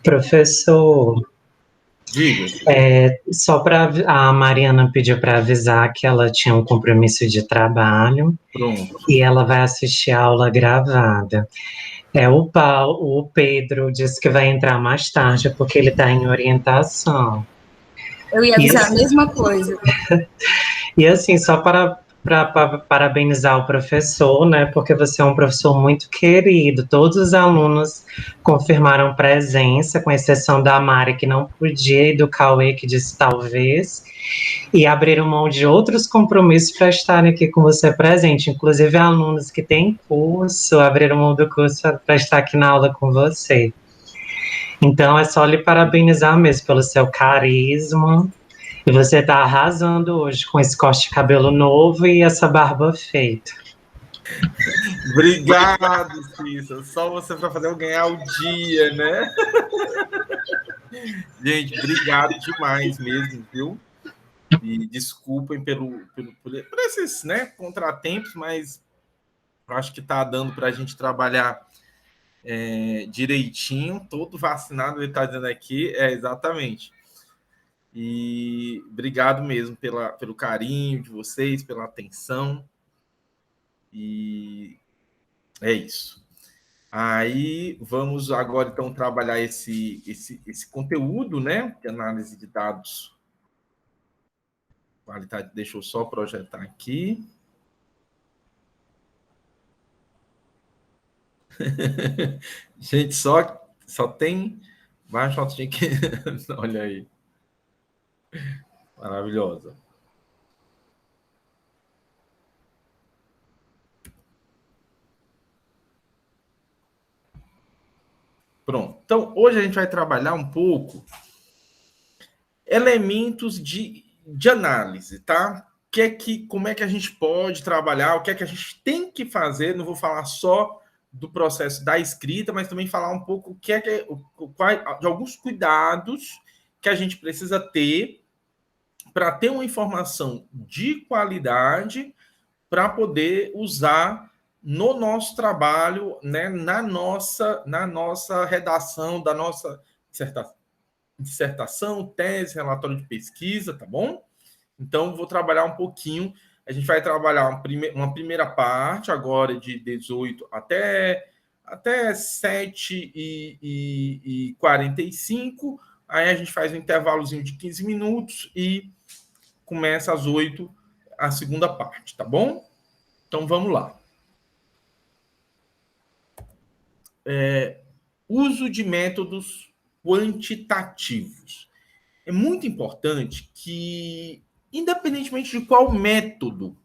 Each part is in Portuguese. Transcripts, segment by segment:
Professor, Diga. só para a Mariana pediu para avisar que ela tinha um compromisso de trabalho. Pronto. E ela vai assistir a aula gravada. O Pedro disse que vai entrar mais tarde porque ele está em orientação. Eu ia avisar a mesma coisa. E assim, só para parabenizar o professor, né? Porque você é um professor muito querido. Todos os alunos confirmaram presença, com exceção da Mari, que não podia, e do Cauê, que disse talvez, e abriram mão de outros compromissos para estarem aqui com você presente. Inclusive, alunos que têm curso abriram mão do curso para estar aqui na aula com você. Então, é só lhe parabenizar mesmo pelo seu carisma. E você tá arrasando hoje com esse corte de cabelo novo e essa barba feita. Obrigado, Cissa. Só você para fazer eu ganhar o dia, né? Gente, obrigado demais mesmo, viu? E desculpem por esses, né, contratempos, mas eu acho que tá dando para a gente trabalhar direitinho. Todo vacinado, ele está dizendo aqui, exatamente. E obrigado mesmo pelo carinho de vocês, pela atenção. E é isso. Aí vamos agora então trabalhar esse conteúdo, né? De análise de dados. Qualidade, deixa eu só projetar aqui. Gente, só tem mais fotinha aqui. Olha aí. Maravilhosa. Pronto. Então, hoje a gente vai trabalhar um pouco elementos de análise, tá? Como é que a gente pode trabalhar, o que é que a gente tem que fazer. Não vou falar só do processo da escrita, mas também falar um pouco de alguns cuidados que a gente precisa ter para ter uma informação de qualidade para poder usar no nosso trabalho, né, na nossa redação, da nossa dissertação, tese, relatório de pesquisa, tá bom? Então, vou trabalhar um pouquinho. A gente vai trabalhar uma primeira parte agora de 18 até 7h45. Aí a gente faz um intervalozinho de 15 minutos e começa às 8 a segunda parte, tá bom? Então, vamos lá. Uso de métodos quantitativos. É muito importante que, independentemente de qual método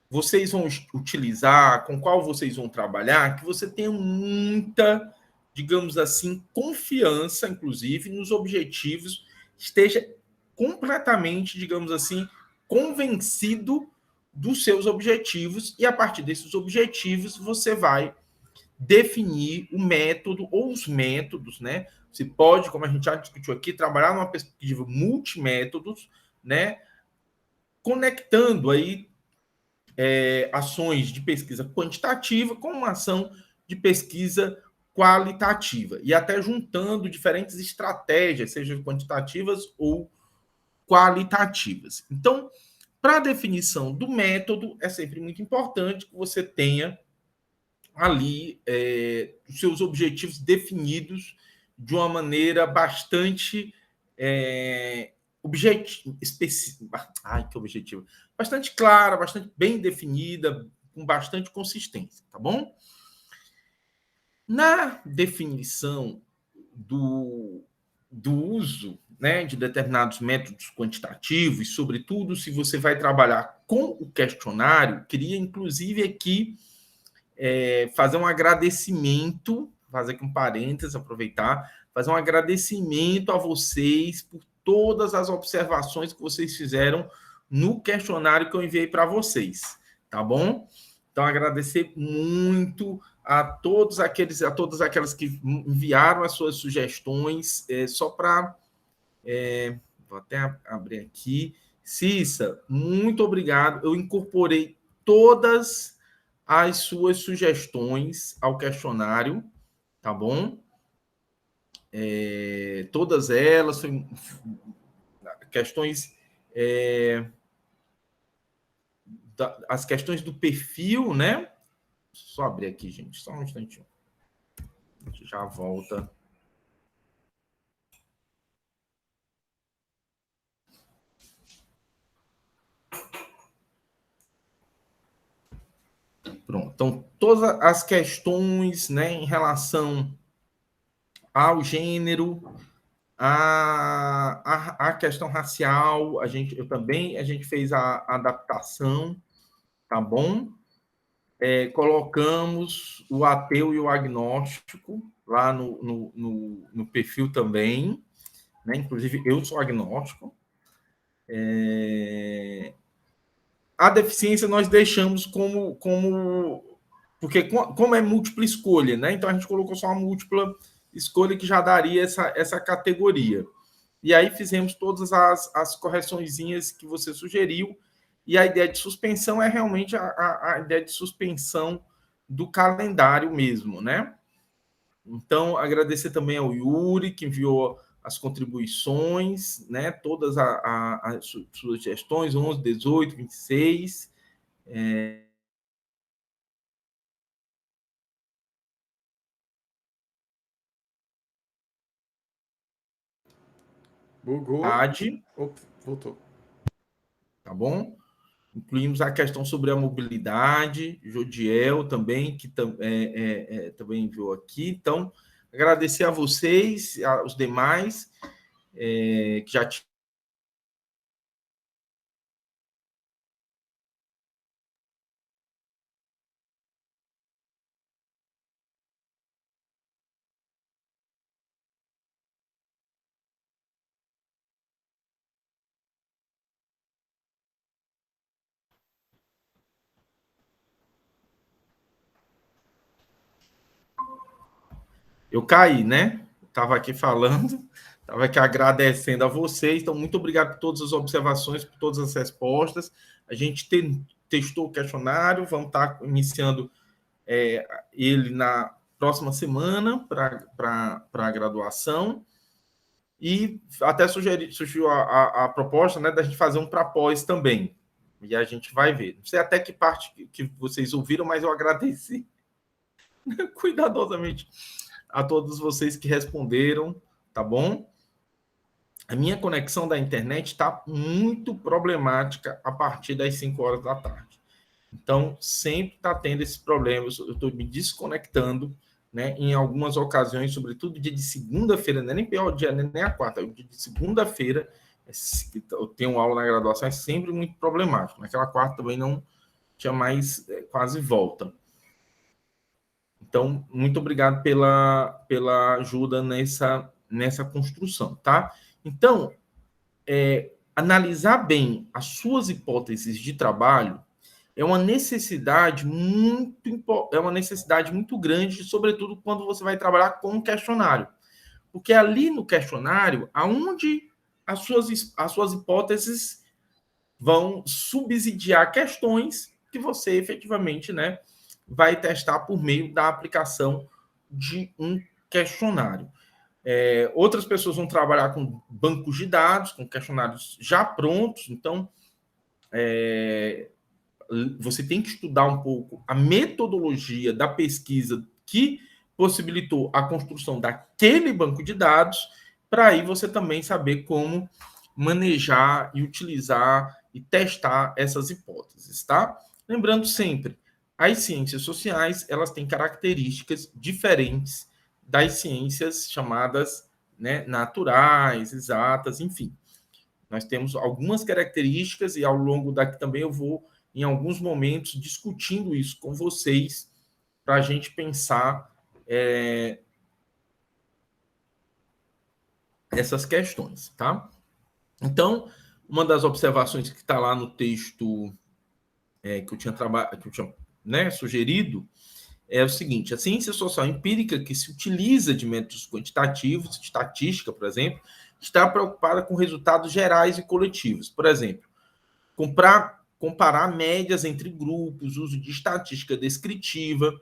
vocês vão utilizar, com qual vocês vão trabalhar, que você tenha muita, digamos assim, confiança, inclusive, nos objetivos, esteja completamente, digamos assim, convencido dos seus objetivos, e a partir desses objetivos você vai definir o método ou os métodos, né? Você pode, como a gente já discutiu aqui, trabalhar numa perspectiva multimétodos, né? Conectando aí ações de pesquisa quantitativa com uma ação de pesquisa qualitativa e até juntando diferentes estratégias, sejam quantitativas ou qualitativas. Então, para a definição do método, é sempre muito importante que você tenha ali os seus objetivos definidos de uma maneira bastante bastante clara, bastante bem definida, com bastante consistência, tá bom? Na definição do uso, né, de determinados métodos quantitativos, sobretudo se você vai trabalhar com o questionário, queria inclusive aqui fazer um agradecimento, fazer aqui um parênteses, aproveitar, fazer um agradecimento a vocês por todas as observações que vocês fizeram no questionário que eu enviei para vocês, tá bom? Então, agradecer muito a todas aquelas que enviaram as suas sugestões, só para... vou até abrir aqui. Cissa, muito obrigado. Eu incorporei todas as suas sugestões ao questionário, tá bom? todas elas, questões, as questões do perfil, né? Só abrir aqui, gente, só um instantinho. A gente já volta. Pronto. Então, todas as questões, né, em relação ao gênero, a questão racial, a gente fez a adaptação, tá bom? Colocamos o ateu e o agnóstico lá no perfil também, né? Inclusive, eu sou agnóstico. A deficiência nós deixamos porque como é múltipla escolha, né? Então a gente colocou só uma múltipla escolha que já daria essa categoria. E aí fizemos todas as correçõezinhas que você sugeriu, e a ideia de suspensão é realmente a ideia de suspensão do calendário mesmo, né? Então, agradecer também ao Yuri, que enviou as contribuições, né? Todas as sugestões, 11, 18, 26. Bugou. Opa, voltou. Tá bom? Incluímos a questão sobre a mobilidade, Jodiel também, que também enviou aqui. Então, agradecer a vocês, aos demais, que já tinham. Eu caí, né? Estava aqui falando, estava aqui agradecendo a vocês. Então, muito obrigado por todas as observações, por todas as respostas. A gente testou o questionário, vamos estar iniciando ele na próxima semana para a graduação. E até surgiu a proposta, né, da gente fazer um para pós também. E a gente vai ver. Não sei até que parte que vocês ouviram, mas eu agradeci cuidadosamente a todos vocês que responderam, tá bom? A minha conexão da internet está muito problemática a partir das 5 horas da tarde. Então, sempre está tendo esse problema. Eu estou me desconectando, né, em algumas ocasiões, sobretudo dia de segunda-feira, não é nem pior dia, nem a quarta, o dia de segunda-feira, eu tenho aula na graduação, é sempre muito problemático. Naquela quarta também não tinha mais quase volta. Então, muito obrigado pela ajuda nessa construção, tá? Então, analisar bem as suas hipóteses de trabalho é uma necessidade muito grande, sobretudo quando você vai trabalhar com um questionário. Porque ali no questionário, aonde as suas hipóteses vão subsidiar questões que você efetivamente, né, vai testar por meio da aplicação de um questionário. Outras pessoas vão trabalhar com bancos de dados, com questionários já prontos, então você tem que estudar um pouco a metodologia da pesquisa que possibilitou a construção daquele banco de dados, para aí você também saber como manejar e utilizar e testar essas hipóteses, tá? Lembrando sempre, as ciências sociais, elas têm características diferentes das ciências chamadas, né, naturais, exatas, enfim. Nós temos algumas características e ao longo daqui também eu vou, em alguns momentos, discutindo isso com vocês para a gente pensar essas questões, tá? Então, uma das observações que está lá no texto que eu tinha sugerido é o seguinte: a ciência social empírica, que se utiliza de métodos quantitativos, estatística, por exemplo, está preocupada com resultados gerais e coletivos. Por exemplo, comparar médias entre grupos, uso de estatística descritiva,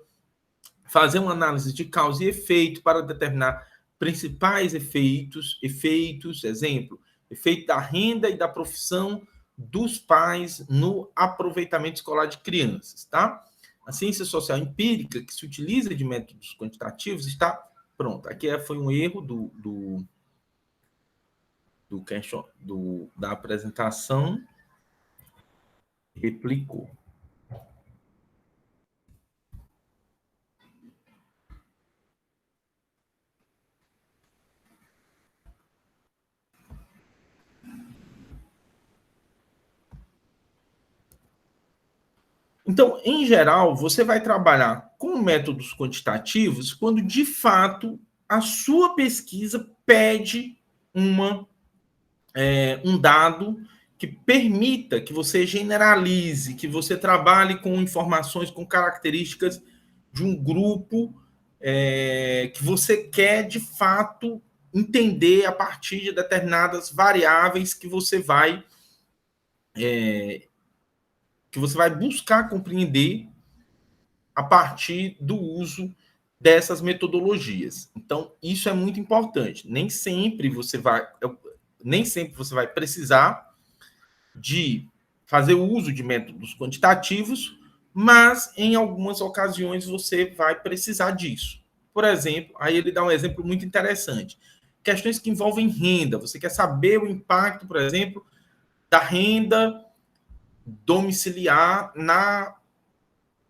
fazer uma análise de causa e efeito para determinar principais efeitos, exemplo, efeito da renda e da profissão dos pais no aproveitamento escolar de crianças, tá? A ciência social empírica, que se utiliza de métodos quantitativos, está pronto. Aqui foi um erro da apresentação. Replicou. Então, em geral, você vai trabalhar com métodos quantitativos quando, de fato, a sua pesquisa pede um dado que permita que você generalize, que você trabalhe com informações, com características de um grupo que você quer, de fato, entender a partir de determinadas variáveis que você vai buscar compreender a partir do uso dessas metodologias. Então, isso é muito importante. Nem sempre você vai precisar de fazer uso de métodos quantitativos, mas em algumas ocasiões você vai precisar disso. Por exemplo, aí ele dá um exemplo muito interessante. Questões que envolvem renda. Você quer saber o impacto, por exemplo, da renda domiciliar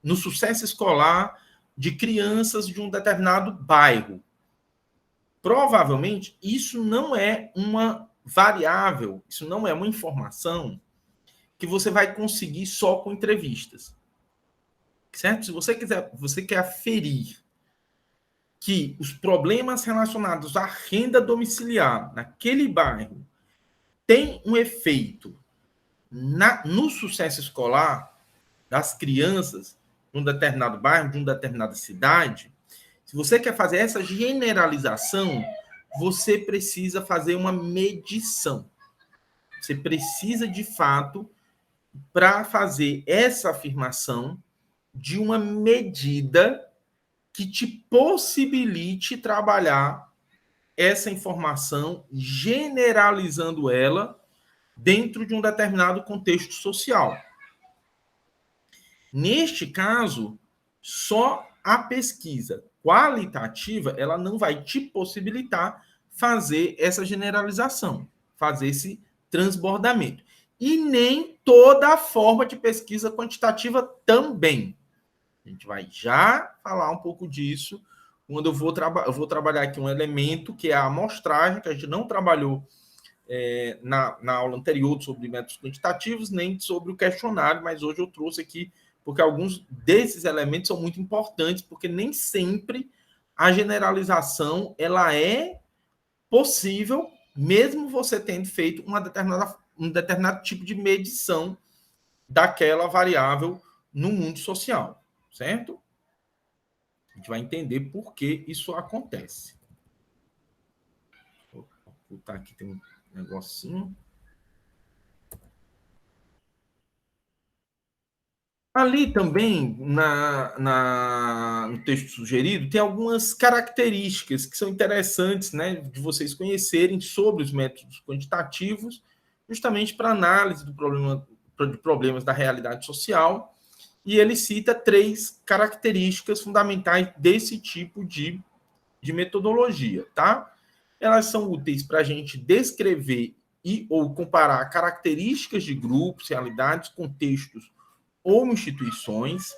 no sucesso escolar de crianças de um determinado bairro. Provavelmente, isso não é uma variável, isso não é uma informação que você vai conseguir só com entrevistas. Certo? Se você quer aferir que os problemas relacionados à renda domiciliar naquele bairro têm um efeito no sucesso escolar das crianças de um determinado bairro, de uma determinada cidade, se você quer fazer essa generalização, você precisa fazer uma medição. Você precisa, de fato, para fazer essa afirmação, de uma medida que te possibilite trabalhar essa informação, generalizando ela dentro de um determinado contexto social. Neste caso, só a pesquisa qualitativa ela não vai te possibilitar fazer essa generalização, fazer esse transbordamento. E nem toda a forma de pesquisa quantitativa também. A gente vai já falar um pouco disso quando eu vou trabalhar aqui um elemento que é a amostragem, que a gente não trabalhou na aula anterior sobre métodos quantitativos, nem sobre o questionário, mas hoje eu trouxe aqui porque alguns desses elementos são muito importantes, porque nem sempre a generalização ela é possível, mesmo você tendo feito um determinado tipo de medição daquela variável no mundo social, certo? A gente vai entender por que isso acontece. Vou botar aqui, tem um negocinho. Ali também, no texto sugerido, tem algumas características que são interessantes, né, de vocês conhecerem sobre os métodos quantitativos, justamente para análise de problemas da realidade social. E ele cita 3 características fundamentais desse tipo de metodologia, tá? Elas são úteis para a gente descrever ou comparar características de grupos, realidades, contextos ou instituições,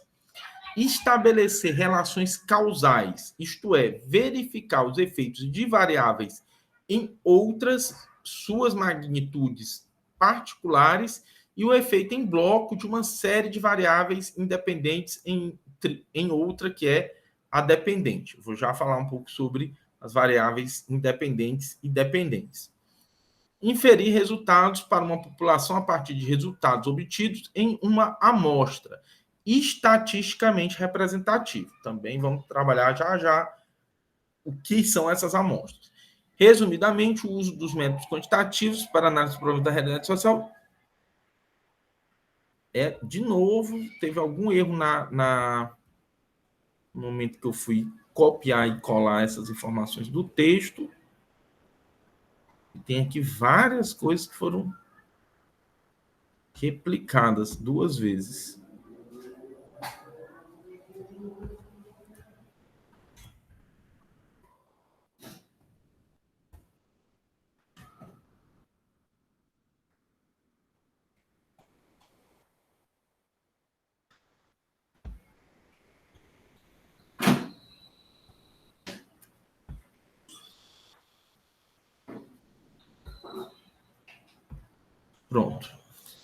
estabelecer relações causais, isto é, verificar os efeitos de variáveis em outras suas magnitudes particulares e o efeito em bloco de uma série de variáveis independentes em outra que é a dependente. Vou já falar um pouco sobre as variáveis independentes e dependentes. Inferir resultados para uma população a partir de resultados obtidos em uma amostra estatisticamente representativa. Também vamos trabalhar já o que são essas amostras. Resumidamente, o uso dos métodos quantitativos para análise dos problemas da realidade social de novo, teve algum erro no momento que eu fui copiar e colar essas informações do texto. Tem aqui várias coisas que foram replicadas 2 vezes. Pronto.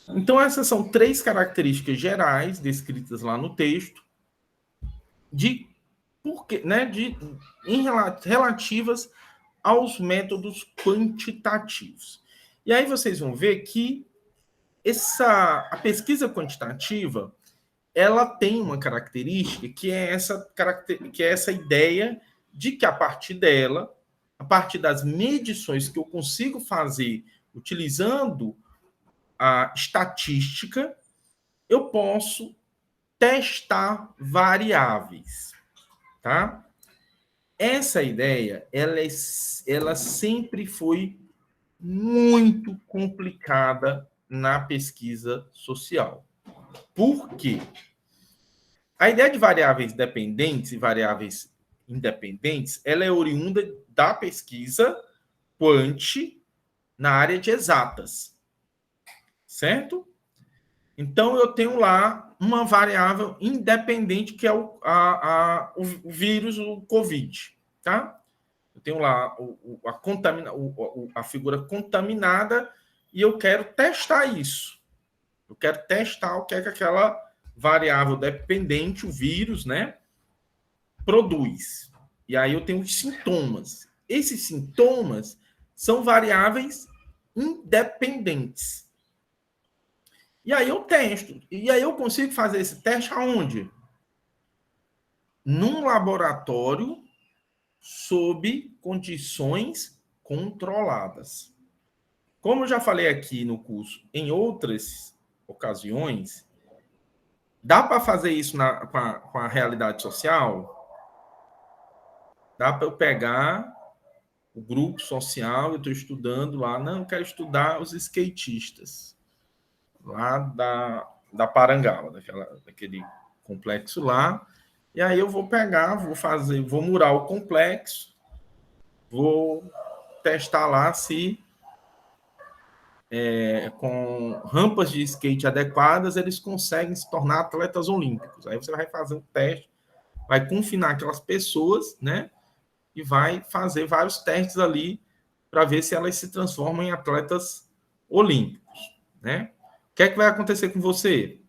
Então, essas são 3 características gerais descritas lá no texto de porque, né, relativas aos métodos quantitativos. E aí vocês vão ver que a pesquisa quantitativa, ela tem uma característica que é essa ideia de que a partir dela, a partir das medições que eu consigo fazer utilizando a estatística, eu posso testar variáveis, tá? Essa ideia, ela sempre foi muito complicada na pesquisa social. Por quê? A ideia de variáveis dependentes e variáveis independentes, ela é oriunda da pesquisa quant na área de exatas, certo? Então, eu tenho lá uma variável independente, que é o vírus, o COVID, tá? Eu tenho lá a figura contaminada e eu quero testar isso. Eu quero testar o que é que aquela variável dependente, o vírus, né, produz. E aí eu tenho os sintomas. Esses sintomas são variáveis independentes. E aí eu testo. E aí eu consigo fazer esse teste aonde? Num laboratório sob condições controladas. Como eu já falei aqui no curso, em outras ocasiões, dá para fazer isso com a realidade social? Dá para eu pegar o grupo social, eu estou estudando lá, não, eu quero estudar os skatistas lá da Parangaba, daquele complexo lá, e aí eu vou pegar, vou murar o complexo, vou testar lá se com rampas de skate adequadas eles conseguem se tornar atletas olímpicos. Aí você vai fazer um teste, vai confinar aquelas pessoas, né, e vai fazer vários testes ali para ver se elas se transformam em atletas olímpicos, né? O que é que vai acontecer com você?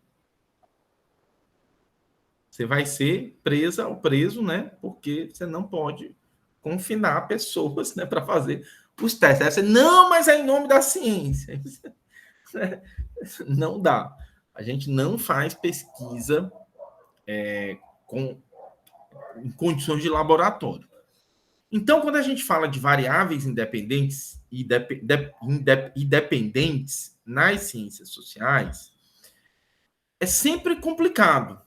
Você vai ser presa ou preso, né? Porque você não pode confinar pessoas, né, para fazer os testes. Aí você, não, mas é em nome da ciência. Não dá. A gente não faz pesquisa em condições de laboratório. Então, quando a gente fala de variáveis independentes e dependentes nas ciências sociais, é sempre complicado.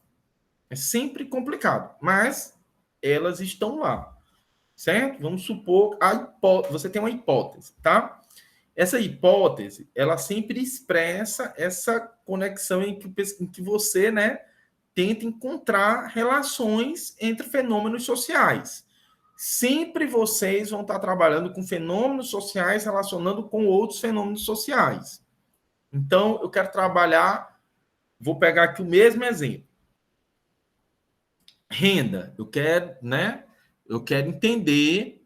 É sempre complicado, mas elas estão lá, certo? Vamos supor, você tem uma hipótese, tá? Essa hipótese, ela sempre expressa essa conexão em que você, né, tenta encontrar relações entre fenômenos sociais. Sempre vocês vão estar trabalhando com fenômenos sociais relacionando com outros fenômenos sociais. Então, eu quero trabalhar, vou pegar aqui o mesmo exemplo. Renda, eu quero entender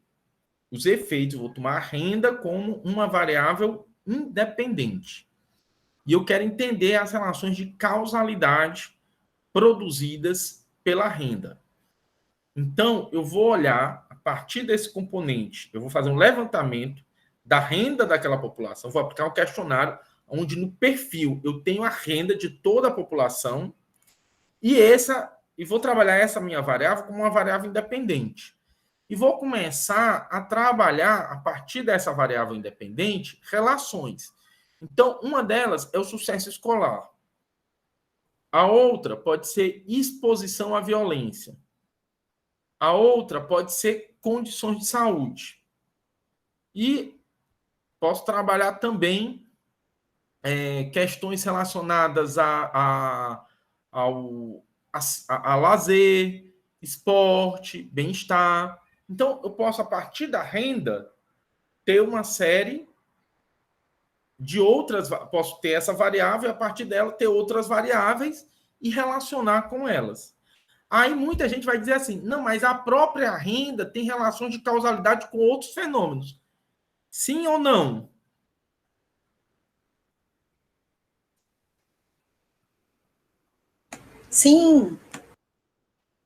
os efeitos, vou tomar a renda como uma variável independente. E eu quero entender as relações de causalidade produzidas pela renda. Então, eu vou olhar, a partir desse componente, eu vou fazer um levantamento da renda daquela população, vou aplicar um questionário onde no perfil eu tenho a renda de toda a população e vou trabalhar essa minha variável como uma variável independente. E vou começar a trabalhar, a partir dessa variável independente, relações. Então, uma delas é o sucesso escolar. A outra pode ser exposição à violência. A outra pode ser condições de saúde. E posso trabalhar também questões relacionadas a lazer, esporte, bem-estar. Então, eu posso, a partir da renda, ter uma série de outras... Posso ter essa variável e, a partir dela, ter outras variáveis e relacionar com elas. Aí muita gente vai dizer assim, não, mas a própria renda tem relações de causalidade com outros fenômenos. Sim ou não? Sim.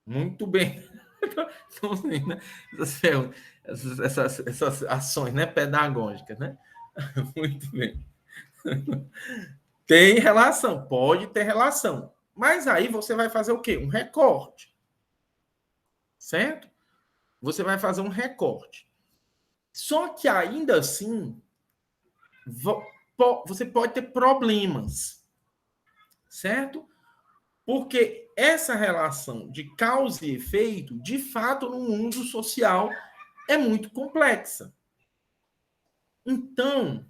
Muito bem. Então, assim, né? Essas ações, né, pedagógicas, né? Muito bem. Tem relação, pode ter relação. Mas aí você vai fazer o quê? Um recorte. Certo? Você vai fazer um recorte. Só que ainda assim, você pode ter problemas. Certo? Porque essa relação de causa e efeito, de fato, no mundo social, é muito complexa. Então,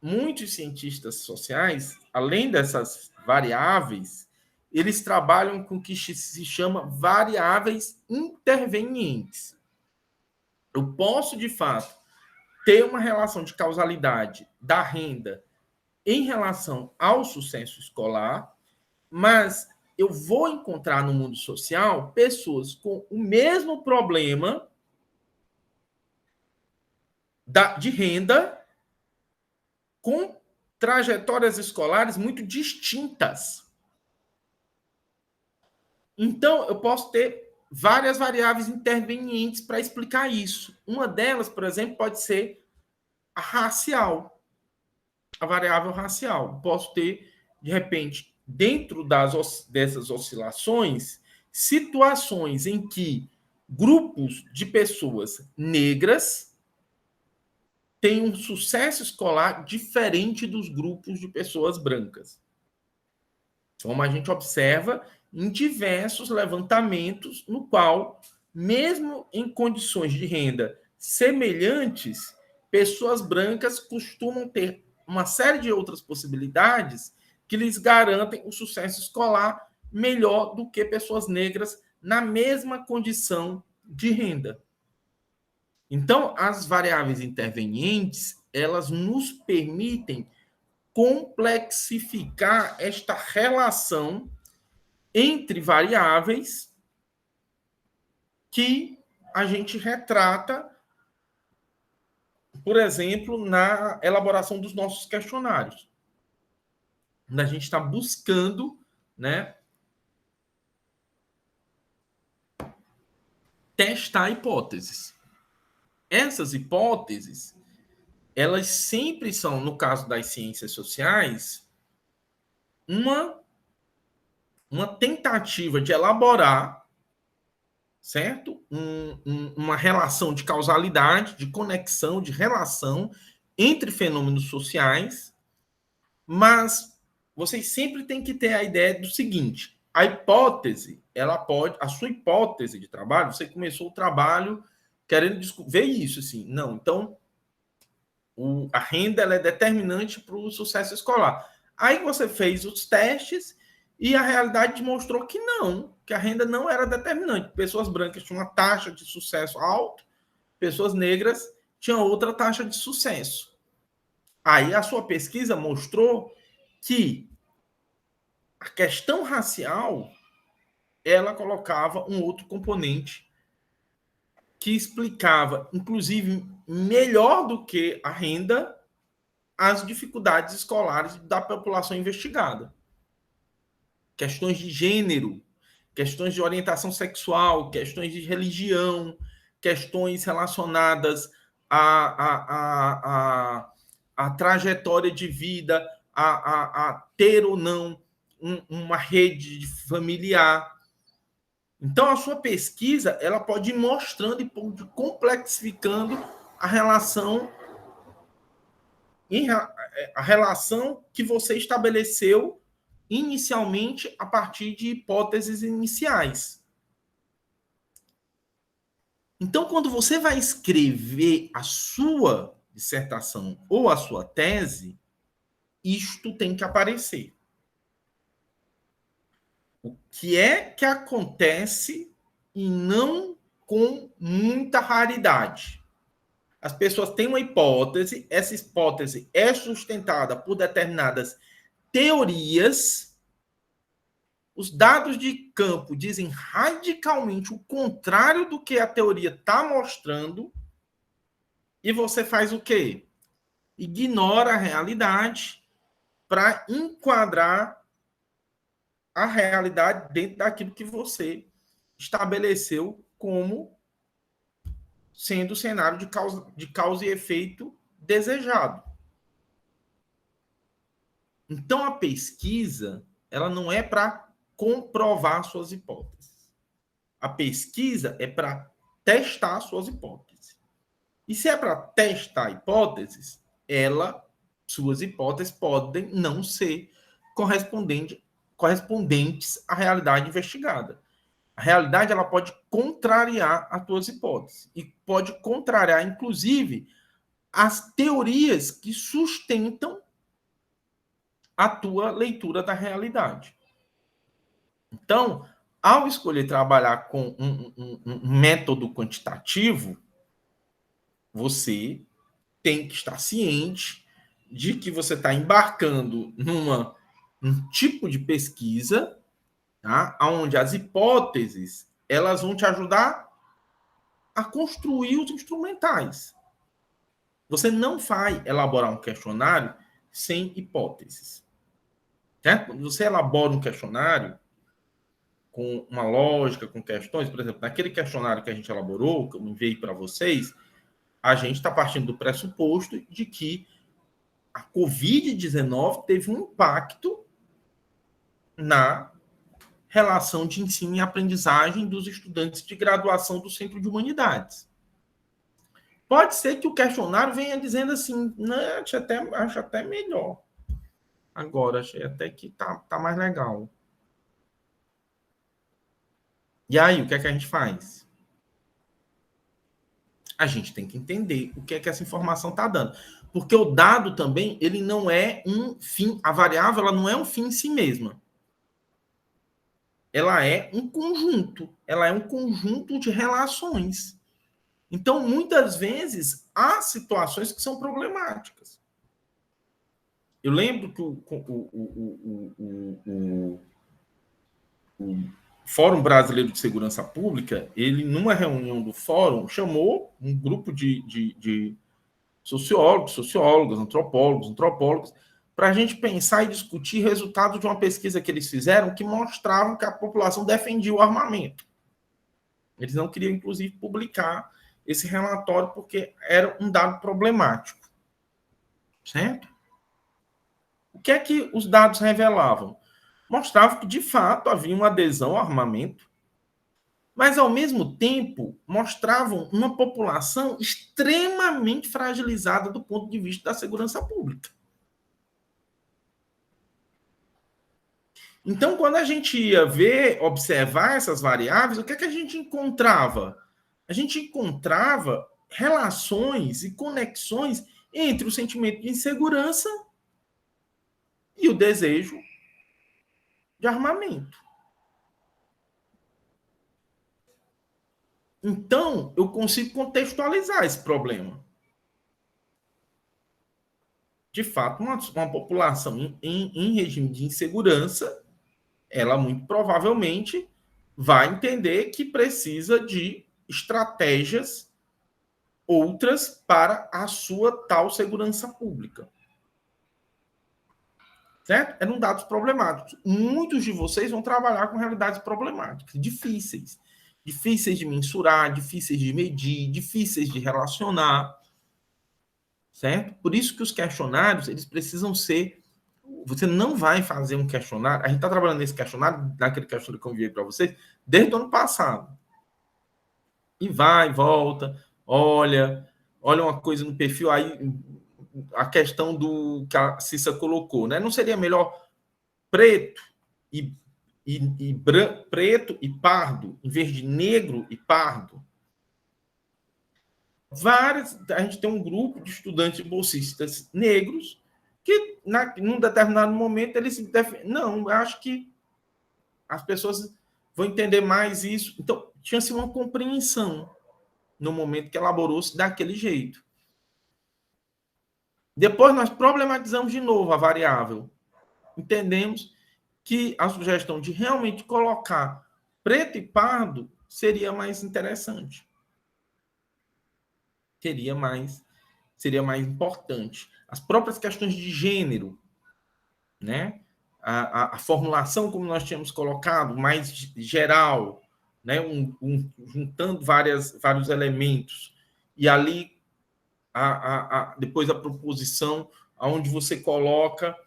muitos cientistas sociais, além dessas variáveis, eles trabalham com o que se chama variáveis intervenientes. Eu posso, de fato, ter uma relação de causalidade da renda em relação ao sucesso escolar, mas eu vou encontrar no mundo social pessoas com o mesmo problema de renda, com trajetórias escolares muito distintas. Então, eu posso ter várias variáveis intervenientes para explicar isso. Uma delas, por exemplo, pode ser a racial, a variável racial. Posso ter, de repente, dentro dessas oscilações, situações em que grupos de pessoas negras têm um sucesso escolar diferente dos grupos de pessoas brancas. Como a gente observa em diversos levantamentos, no qual, mesmo em condições de renda semelhantes, pessoas brancas costumam ter uma série de outras possibilidades que lhes garantem o sucesso escolar melhor do que pessoas negras na mesma condição de renda. Então, as variáveis intervenientes, elas nos permitem complexificar esta relação entre variáveis que a gente retrata, por exemplo, na elaboração dos nossos questionários. A gente está buscando, né, testar hipóteses. Essas hipóteses, elas sempre são, no caso das ciências sociais, uma tentativa de elaborar, certo? Uma relação de causalidade, de conexão, de relação entre fenômenos sociais, mas vocês sempre têm que ter a ideia do seguinte: a hipótese, a sua hipótese de trabalho, você começou o trabalho querendo ver isso, assim, não, então a renda ela é determinante para o sucesso escolar. Aí você fez os testes e a realidade mostrou que não, que a renda não era determinante. Pessoas brancas tinham uma taxa de sucesso alta, pessoas negras tinham outra taxa de sucesso. Aí a sua pesquisa mostrou que a questão racial ela colocava um outro componente que explicava, inclusive, melhor do que a renda, as dificuldades escolares da população investigada. Questões de gênero, questões de orientação sexual, questões de religião, questões relacionadas à trajetória de vida, a ter ou não uma rede familiar. Então, a sua pesquisa ela pode ir mostrando e complexificando a relação que você estabeleceu inicialmente a partir de hipóteses iniciais. Então, quando você vai escrever a sua dissertação ou a sua tese, isto tem que aparecer. O que é que acontece e não com muita raridade? As pessoas têm uma hipótese, essa hipótese é sustentada por determinadas teorias, os dados de campo dizem radicalmente o contrário do que a teoria está mostrando, e você faz o quê? Ignora a realidade para enquadrar a realidade dentro daquilo que você estabeleceu como sendo o cenário de causa e efeito desejado. Então, a pesquisa, ela não é para comprovar suas hipóteses. A pesquisa é para testar suas hipóteses. E se é para testar hipóteses, suas hipóteses podem não ser correspondentes à realidade investigada. A realidade, ela pode contrariar as tuas hipóteses e pode contrariar, inclusive, as teorias que sustentam a tua leitura da realidade. Então, ao escolher trabalhar com um método quantitativo, você tem que estar ciente de que você está embarcando num tipo de pesquisa, tá? Onde as hipóteses elas vão te ajudar a construir os instrumentais. Você não vai elaborar um questionário sem hipóteses. Certo? Quando você elabora um questionário com uma lógica, com questões, por exemplo, naquele questionário que a gente elaborou, que eu enviei para vocês, a gente está partindo do pressuposto de que a Covid-19 teve um impacto na relação de ensino e aprendizagem dos estudantes de graduação do Centro de Humanidades. Pode ser que o questionário venha dizendo assim, né, acho até melhor. Agora, achei até que tá mais legal. E aí, o que é que a gente faz? A gente tem que entender o que é que essa informação está dando. Porque o dado também, ele não é um fim, a variável ela não é um fim em si mesma. Ela é um conjunto de relações. Então, muitas vezes, há situações que são problemáticas. Eu lembro que o Fórum Brasileiro de Segurança Pública, ele, numa reunião do fórum, chamou um grupo de sociólogos, antropólogos, para a gente pensar e discutir resultados de uma pesquisa que eles fizeram que mostravam que a população defendia o armamento. Eles não queriam, inclusive, publicar esse relatório porque era um dado problemático. Certo? O que é que os dados revelavam? Mostravam que, de fato, havia uma adesão ao armamento, mas, ao mesmo tempo, mostravam uma população extremamente fragilizada do ponto de vista da segurança pública. Então, quando a gente ia observar essas variáveis, o que é que a gente encontrava? A gente encontrava relações e conexões entre o sentimento de insegurança e o desejo de armamento. Então, eu consigo contextualizar esse problema. De fato, uma população em regime de insegurança, ela muito provavelmente vai entender que precisa de estratégias outras para a sua tal segurança pública. Certo? Eram dados problemáticos. Muitos de vocês vão trabalhar com realidades problemáticas, difíceis de mensurar, difíceis de medir, difíceis de relacionar, certo? Por isso que os questionários, eles precisam ser... Você não vai fazer um questionário... A gente está trabalhando nesse questionário, naquele questionário que eu enviei para vocês, desde o ano passado. E vai, volta, olha uma coisa no perfil, aí a questão do que a Cissa colocou, né? Não seria melhor preto preto e pardo, em vez de negro e pardo? A gente tem um grupo de estudantes bolsistas negros que, num determinado momento, eles se não, eu acho que as pessoas vão entender mais isso. Então, tinha-se uma compreensão no momento que elaborou-se daquele jeito. Depois, nós problematizamos de novo a variável. Entendemos que a sugestão de realmente colocar preto e pardo seria mais interessante. Seria mais importante. As próprias questões de gênero, né? A formulação, como nós tínhamos colocado, mais geral, né? Juntando vários elementos. E ali, depois a proposição, onde você coloca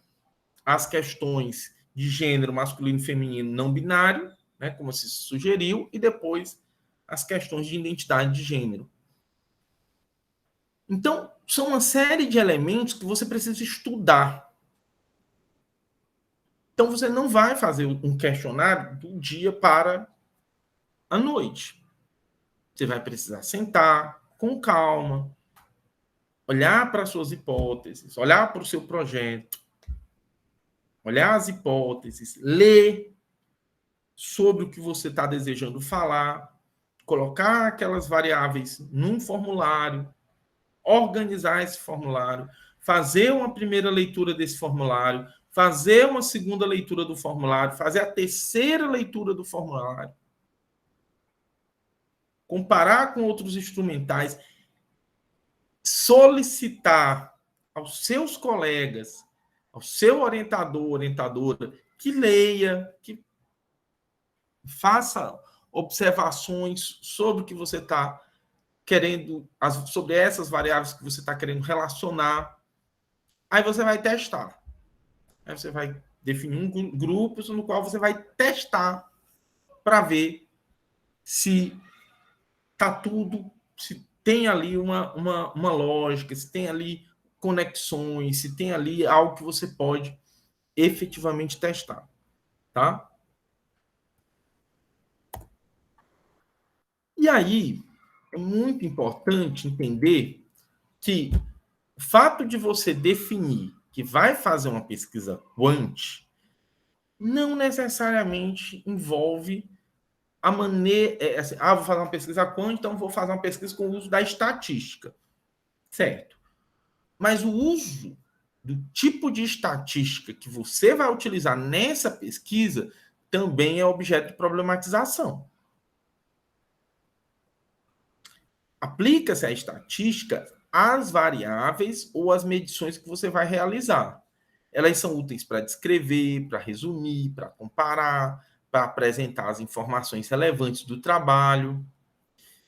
as questões de gênero masculino e feminino não binário, né? Como se sugeriu, e depois as questões de identidade de gênero. Então, são uma série de elementos que você precisa estudar. Então, você não vai fazer um questionário do dia para a noite. Você vai precisar sentar com calma, olhar para as suas hipóteses, olhar para o seu projeto, olhar as hipóteses, ler sobre o que você está desejando falar, colocar aquelas variáveis num formulário, organizar esse formulário, fazer uma primeira leitura desse formulário, fazer uma segunda leitura do formulário, fazer a terceira leitura do formulário, comparar com outros instrumentais, solicitar aos seus colegas, ao seu orientador, orientadora, que leia, que faça observações sobre o que você está querendo, sobre essas variáveis que você está querendo relacionar. Aí você vai testar. Aí você vai definir grupos no qual você vai testar para ver se está tudo, se tem ali uma lógica, se tem ali conexões, se tem ali algo que você pode efetivamente testar, tá? E aí, é muito importante entender que o fato de você definir que vai fazer uma pesquisa quant não necessariamente envolve a maneira... Assim, vou fazer uma pesquisa quant, então vou fazer uma pesquisa com o uso da estatística. Certo. Mas o uso do tipo de estatística que você vai utilizar nessa pesquisa também é objeto de problematização. Aplica-se a estatística às variáveis ou às medições que você vai realizar. Elas são úteis para descrever, para resumir, para comparar, para apresentar as informações relevantes do trabalho.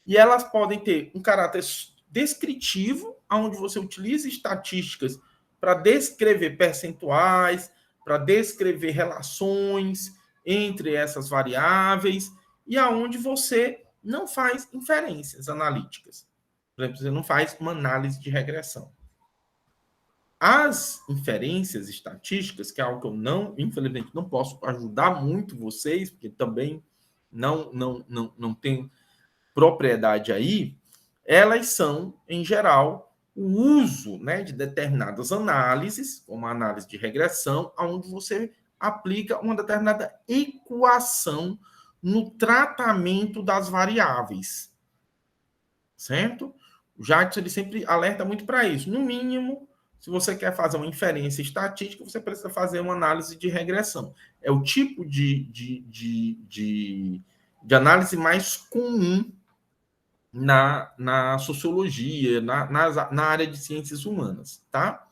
E elas podem ter um caráter descritivo, onde você utiliza estatísticas para descrever percentuais, para descrever relações entre essas variáveis, e aonde você não faz inferências analíticas. Por exemplo, você não faz uma análise de regressão. As inferências estatísticas, que é algo que eu infelizmente, não posso ajudar muito vocês, porque também não tenho propriedade aí, elas são, em geral, o uso, né, de determinadas análises, como a análise de regressão, onde você aplica uma determinada equação no tratamento das variáveis. Certo? O Jackson ele sempre alerta muito para isso. No mínimo, se você quer fazer uma inferência estatística, você precisa fazer uma análise de regressão. É o tipo de análise mais comum na sociologia, na área de ciências humanas, tá?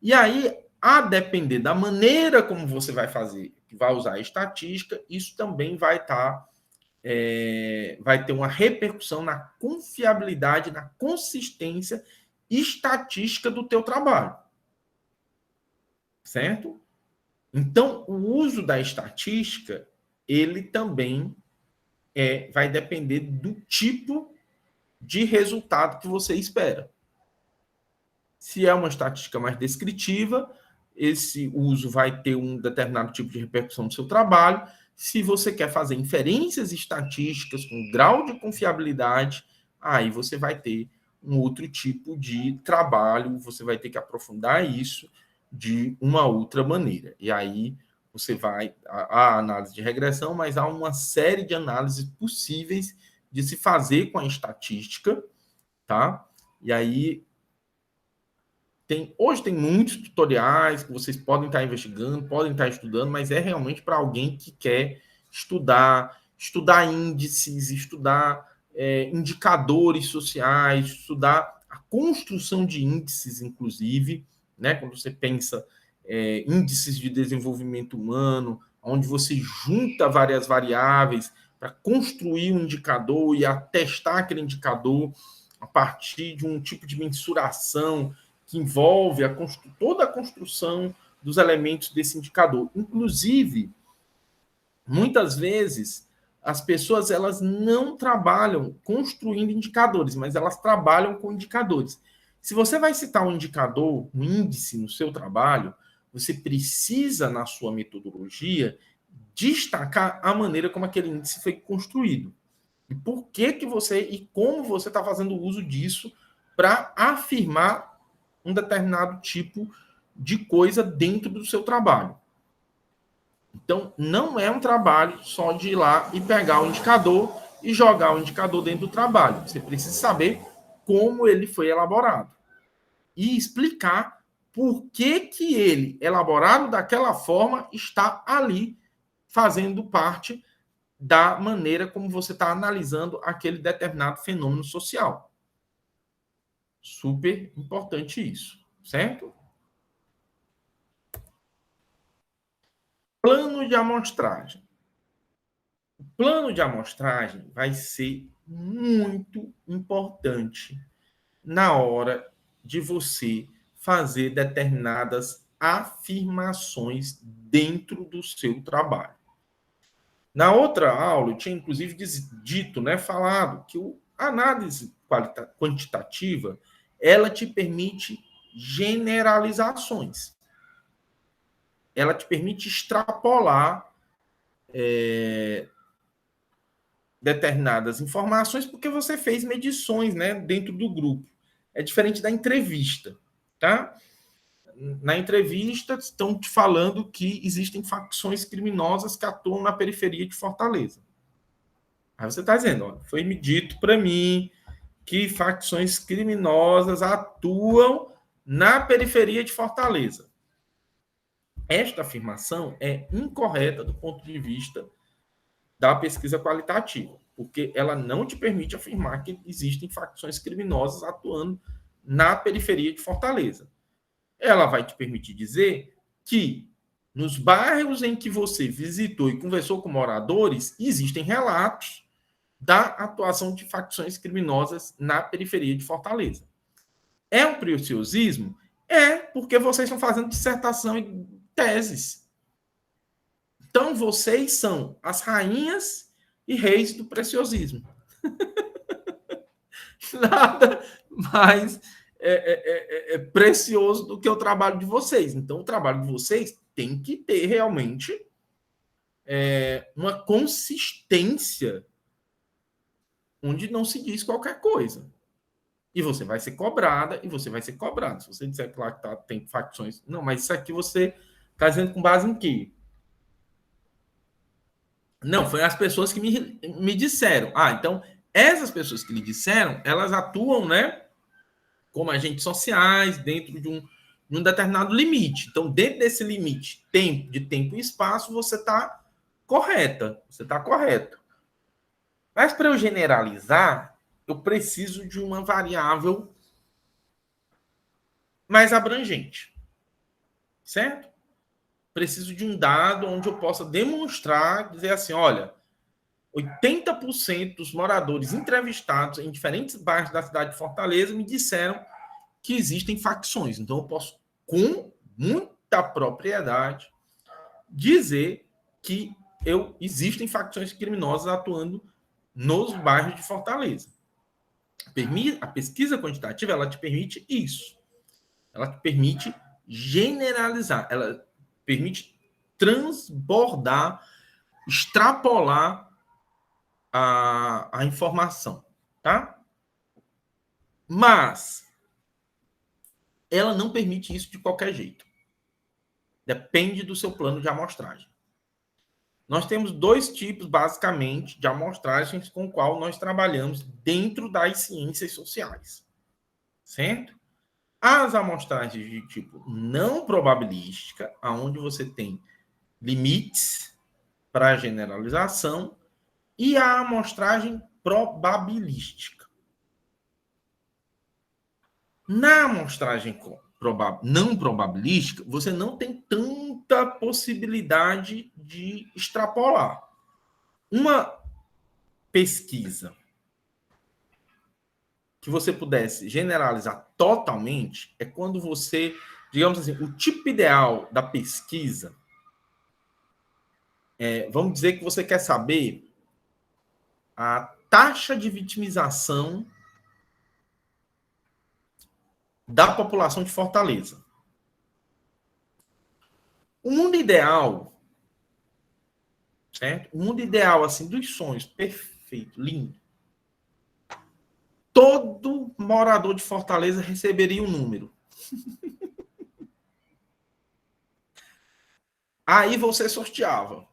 E aí, a depender da maneira como você vai fazer, vai usar a estatística, isso também vai ter uma repercussão na confiabilidade, na consistência estatística do teu trabalho. Certo? Então, o uso da estatística, ele também vai depender do tipo de resultado que você espera. Se é uma estatística mais descritiva, esse uso vai ter um determinado tipo de repercussão no seu trabalho. Se você quer fazer inferências estatísticas com grau de confiabilidade, aí você vai ter um outro tipo de trabalho, você vai ter que aprofundar isso de uma outra maneira. E aí você vai a análise de regressão, mas há uma série de análises possíveis de se fazer com a estatística, tá? E aí hoje tem muitos tutoriais que vocês podem estar investigando, podem estar estudando, mas é realmente para alguém que quer estudar índices, estudar indicadores sociais, estudar a construção de índices, inclusive, né? Quando você pensa índices de desenvolvimento humano, onde você junta várias variáveis para construir um indicador e atestar aquele indicador a partir de um tipo de mensuração que envolve toda a construção dos elementos desse indicador. Inclusive, muitas vezes, as pessoas elas não trabalham construindo indicadores, mas elas trabalham com indicadores. Se você vai citar um indicador, um índice no seu trabalho, você precisa, na sua metodologia, destacar a maneira como aquele índice foi construído. E por que você e como você está fazendo uso disso para afirmar um determinado tipo de coisa dentro do seu trabalho. Então, não é um trabalho só de ir lá e pegar o indicador e jogar o indicador dentro do trabalho. Você precisa saber como ele foi elaborado e explicar por que ele, elaborado daquela forma, está ali fazendo parte da maneira como você está analisando aquele determinado fenômeno social. Super importante isso, certo? Plano de amostragem. O plano de amostragem vai ser muito importante na hora de você fazer determinadas afirmações dentro do seu trabalho. Na outra aula, eu tinha inclusive dito, né, falado que a análise quantitativa ela te permite generalizações. Ela te permite extrapolar determinadas informações porque você fez medições, né, dentro do grupo. É diferente da entrevista, tá? Na entrevista, estão te falando que existem facções criminosas que atuam na periferia de Fortaleza. Aí você está dizendo, ó, foi me dito para mim que facções criminosas atuam na periferia de Fortaleza. Esta afirmação é incorreta do ponto de vista da pesquisa qualitativa, porque ela não te permite afirmar que existem facções criminosas atuando na periferia de Fortaleza. Ela vai te permitir dizer que nos bairros em que você visitou e conversou com moradores, existem relatos da atuação de facções criminosas na periferia de Fortaleza. É um preciosismo? É, porque vocês estão fazendo dissertação e teses. Então, vocês são as rainhas e reis do preciosismo. Nada mais precioso do que o trabalho de vocês. Então, o trabalho de vocês tem que ter realmente uma consistência onde não se diz qualquer coisa. E você vai ser cobrada, e você vai ser cobrado. Se você disser que lá tem facções... Não, mas isso aqui você está dizendo com base em quê? Não, foi as pessoas que me disseram. Ah, então, essas pessoas que lhe disseram, elas atuam, né, como agentes sociais, dentro de um determinado limite. Então, dentro desse limite de tempo e espaço, você está correta. Você está correto. Mas, para eu generalizar, eu preciso de uma variável mais abrangente. Certo? Preciso de um dado onde eu possa demonstrar, dizer assim, olha, 80% dos moradores entrevistados em diferentes bairros da cidade de Fortaleza me disseram que existem facções. Então, eu posso, com muita propriedade, dizer que existem facções criminosas atuando nos bairros de Fortaleza. A pesquisa quantitativa, ela te permite isso. Ela te permite generalizar, ela permite transbordar, extrapolar a informação, tá? Mas ela não permite isso de qualquer jeito. Depende do seu plano de amostragem. Nós temos 2 tipos, basicamente, de amostragens com o qual nós trabalhamos dentro das ciências sociais. Certo? As amostragens de tipo não probabilística, onde você tem limites para generalização, e a amostragem probabilística. Na amostragem não probabilística, você não tem tanta possibilidade de extrapolar. Uma pesquisa que você pudesse generalizar totalmente é quando você, digamos assim, o tipo ideal da pesquisa vamos dizer que você quer saber a taxa de vitimização da população de Fortaleza. O mundo ideal, certo? O mundo ideal, assim, dos sonhos, perfeito, lindo. Todo morador de Fortaleza receberia um número. Aí você sorteava.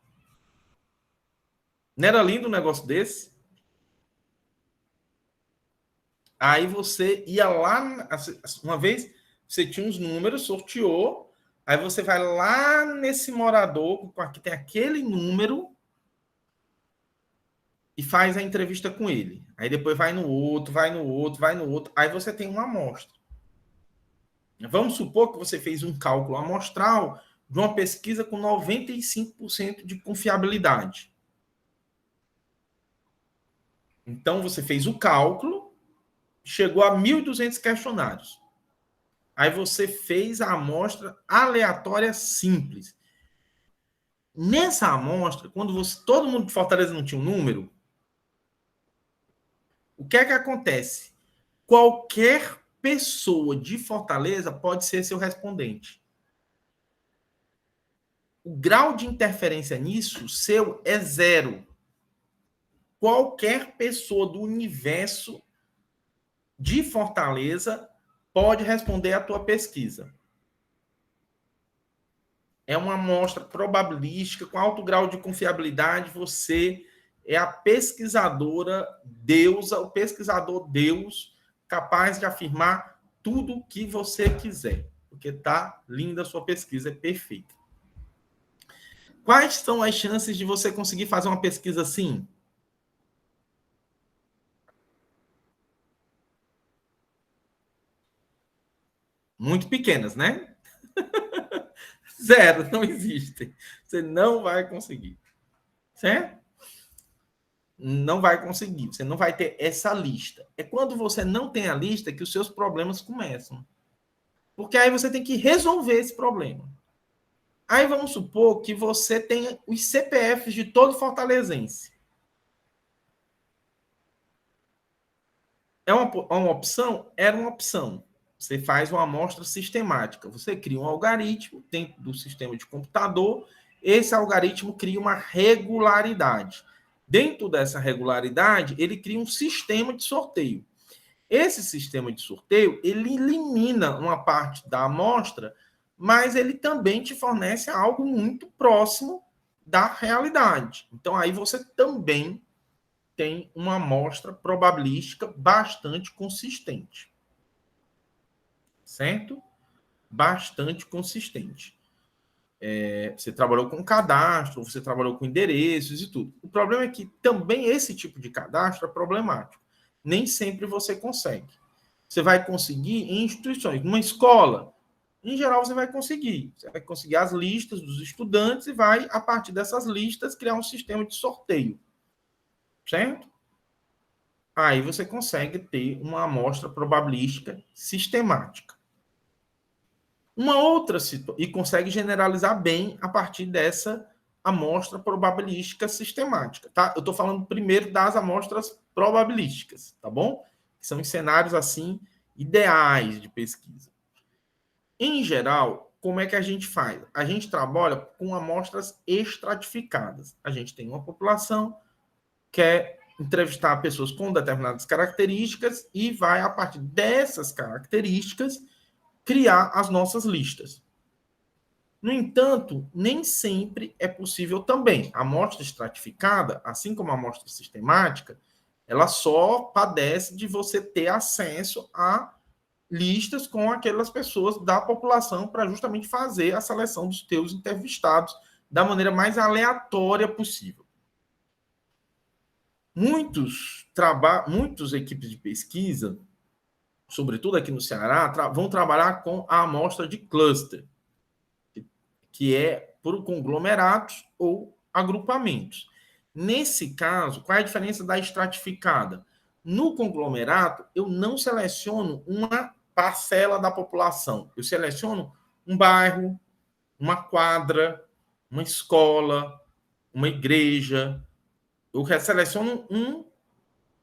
Não era lindo um negócio desse? Aí você ia lá, uma vez você tinha uns números, sorteou, aí você vai lá nesse morador, que tem aquele número, e faz a entrevista com ele. Aí depois vai no outro, vai no outro, vai no outro. Aí você tem uma amostra. Vamos supor que você fez um cálculo amostral de uma pesquisa com 95% de confiabilidade. Então, você fez o cálculo, chegou a 1.200 questionários. Aí você fez a amostra aleatória simples. Nessa amostra, quando todo mundo de Fortaleza não tinha um número, o que é que acontece? Qualquer pessoa de Fortaleza pode ser seu respondente. O grau de interferência nisso seu é 0. Qualquer pessoa do universo de Fortaleza pode responder à tua pesquisa. É uma amostra probabilística com alto grau de confiabilidade. Você é a pesquisadora deusa, o pesquisador Deus, capaz de afirmar tudo o que você quiser. Porque tá linda a sua pesquisa, é perfeita. Quais são as chances de você conseguir fazer uma pesquisa assim? Muito pequenas, né? 0, não existem. Você não vai conseguir. Certo? Não vai conseguir. Você não vai ter essa lista. É quando você não tem a lista que os seus problemas começam. Porque aí você tem que resolver esse problema. Aí vamos supor que você tenha os CPFs de todo fortalezense. É uma opção? Era uma opção. Você faz uma amostra sistemática. Você cria um algoritmo dentro do sistema de computador. Esse algoritmo cria uma regularidade. Dentro dessa regularidade, ele cria um sistema de sorteio. Esse sistema de sorteio, ele elimina uma parte da amostra, mas ele também te fornece algo muito próximo da realidade. Então, aí você também tem uma amostra probabilística bastante consistente. Certo? Bastante consistente. Você trabalhou com cadastro, você trabalhou com endereços e tudo. O problema é que também esse tipo de cadastro é problemático. Nem sempre você consegue. Você vai conseguir em instituições. Numa escola, em geral, você vai conseguir. Você vai conseguir as listas dos estudantes e vai, a partir dessas listas, criar um sistema de sorteio. Certo? Aí você consegue ter uma amostra probabilística sistemática. Uma outra situação, e consegue generalizar bem a partir dessa amostra probabilística sistemática, tá? Eu estou falando primeiro das amostras probabilísticas, tá bom? Que são em cenários, assim, ideais de pesquisa. Em geral, como é que a gente faz? A gente trabalha com amostras estratificadas. A gente tem uma população que é entrevistar pessoas com determinadas características e vai, a partir dessas características, criar as nossas listas. No entanto, nem sempre é possível também. A amostra estratificada, assim como a amostra sistemática, ela só padece de você ter acesso a listas com aquelas pessoas da população para justamente fazer a seleção dos teus entrevistados da maneira mais aleatória possível. Muitas equipes de pesquisa, sobretudo aqui no Ceará, vão trabalhar com a amostra de cluster, que é por conglomerados ou agrupamentos. Nesse caso, qual é a diferença da estratificada? No conglomerado, eu não seleciono uma parcela da população. Eu seleciono um bairro, uma quadra, uma escola, uma igreja. Eu seleciono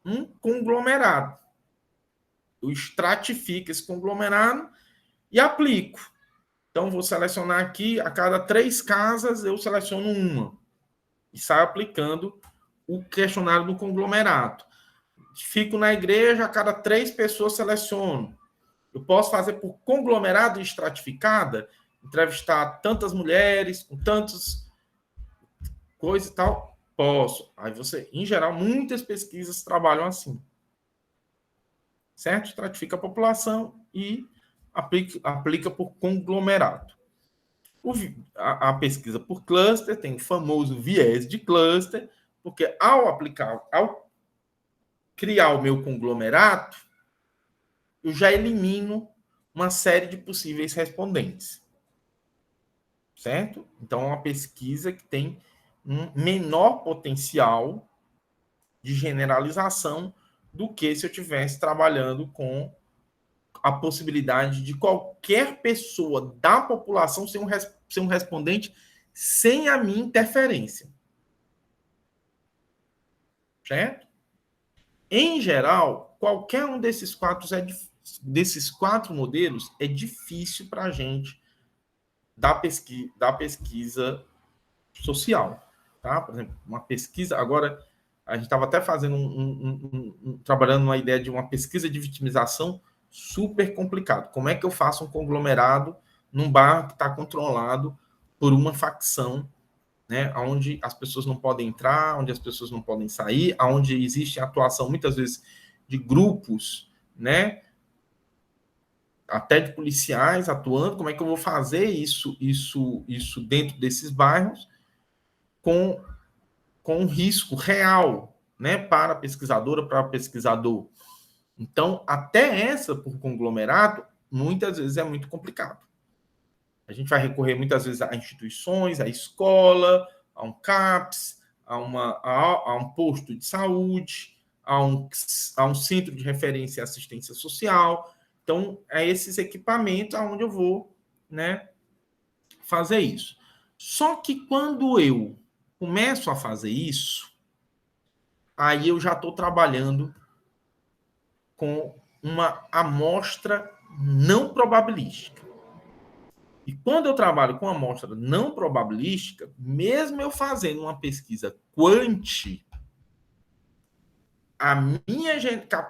um conglomerado. Eu estratifico esse conglomerado e aplico. Então, vou selecionar aqui, a cada 3 casas, eu seleciono uma. E saio aplicando o questionário do conglomerado. Fico na igreja, a cada 3 pessoas seleciono. Eu posso fazer por conglomerado estratificada, entrevistar tantas mulheres, com tantas coisas e tal. Posso. Aí você, em geral, muitas pesquisas trabalham assim. Certo? Estratifica a população e aplica por conglomerado. A pesquisa por cluster tem o famoso viés de cluster, porque ao criar o meu conglomerado, eu já elimino uma série de possíveis respondentes. Certo? Então, é uma pesquisa que tem um menor potencial de generalização do que se eu estivesse trabalhando com a possibilidade de qualquer pessoa da população ser um respondente sem a minha interferência. Certo? Em geral, qualquer um desses 4 modelos é difícil para a gente da pesquisa social. Tá? Por exemplo, uma pesquisa... Agora, a gente estava até fazendo trabalhando numa ideia de uma pesquisa de vitimização super complicado. Como é que eu faço um conglomerado num bairro que está controlado por uma facção, né, onde as pessoas não podem entrar, onde as pessoas não podem sair, onde existe a atuação, muitas vezes, de grupos, né, até de policiais atuando. Como é que eu vou fazer isso dentro desses bairros com um risco real, né, para a pesquisadora, para o pesquisador? Então, até essa por conglomerado, muitas vezes é muito complicado. A gente vai recorrer muitas vezes a instituições, a escola, a um CAPS, a um posto de saúde, a um centro de referência e assistência social. Então, é esses equipamentos onde eu vou, né, fazer isso. Só que quando eu começo a fazer isso, aí eu já estou trabalhando com uma amostra não probabilística. E quando eu trabalho com amostra não probabilística, mesmo eu fazendo uma pesquisa quant, a minha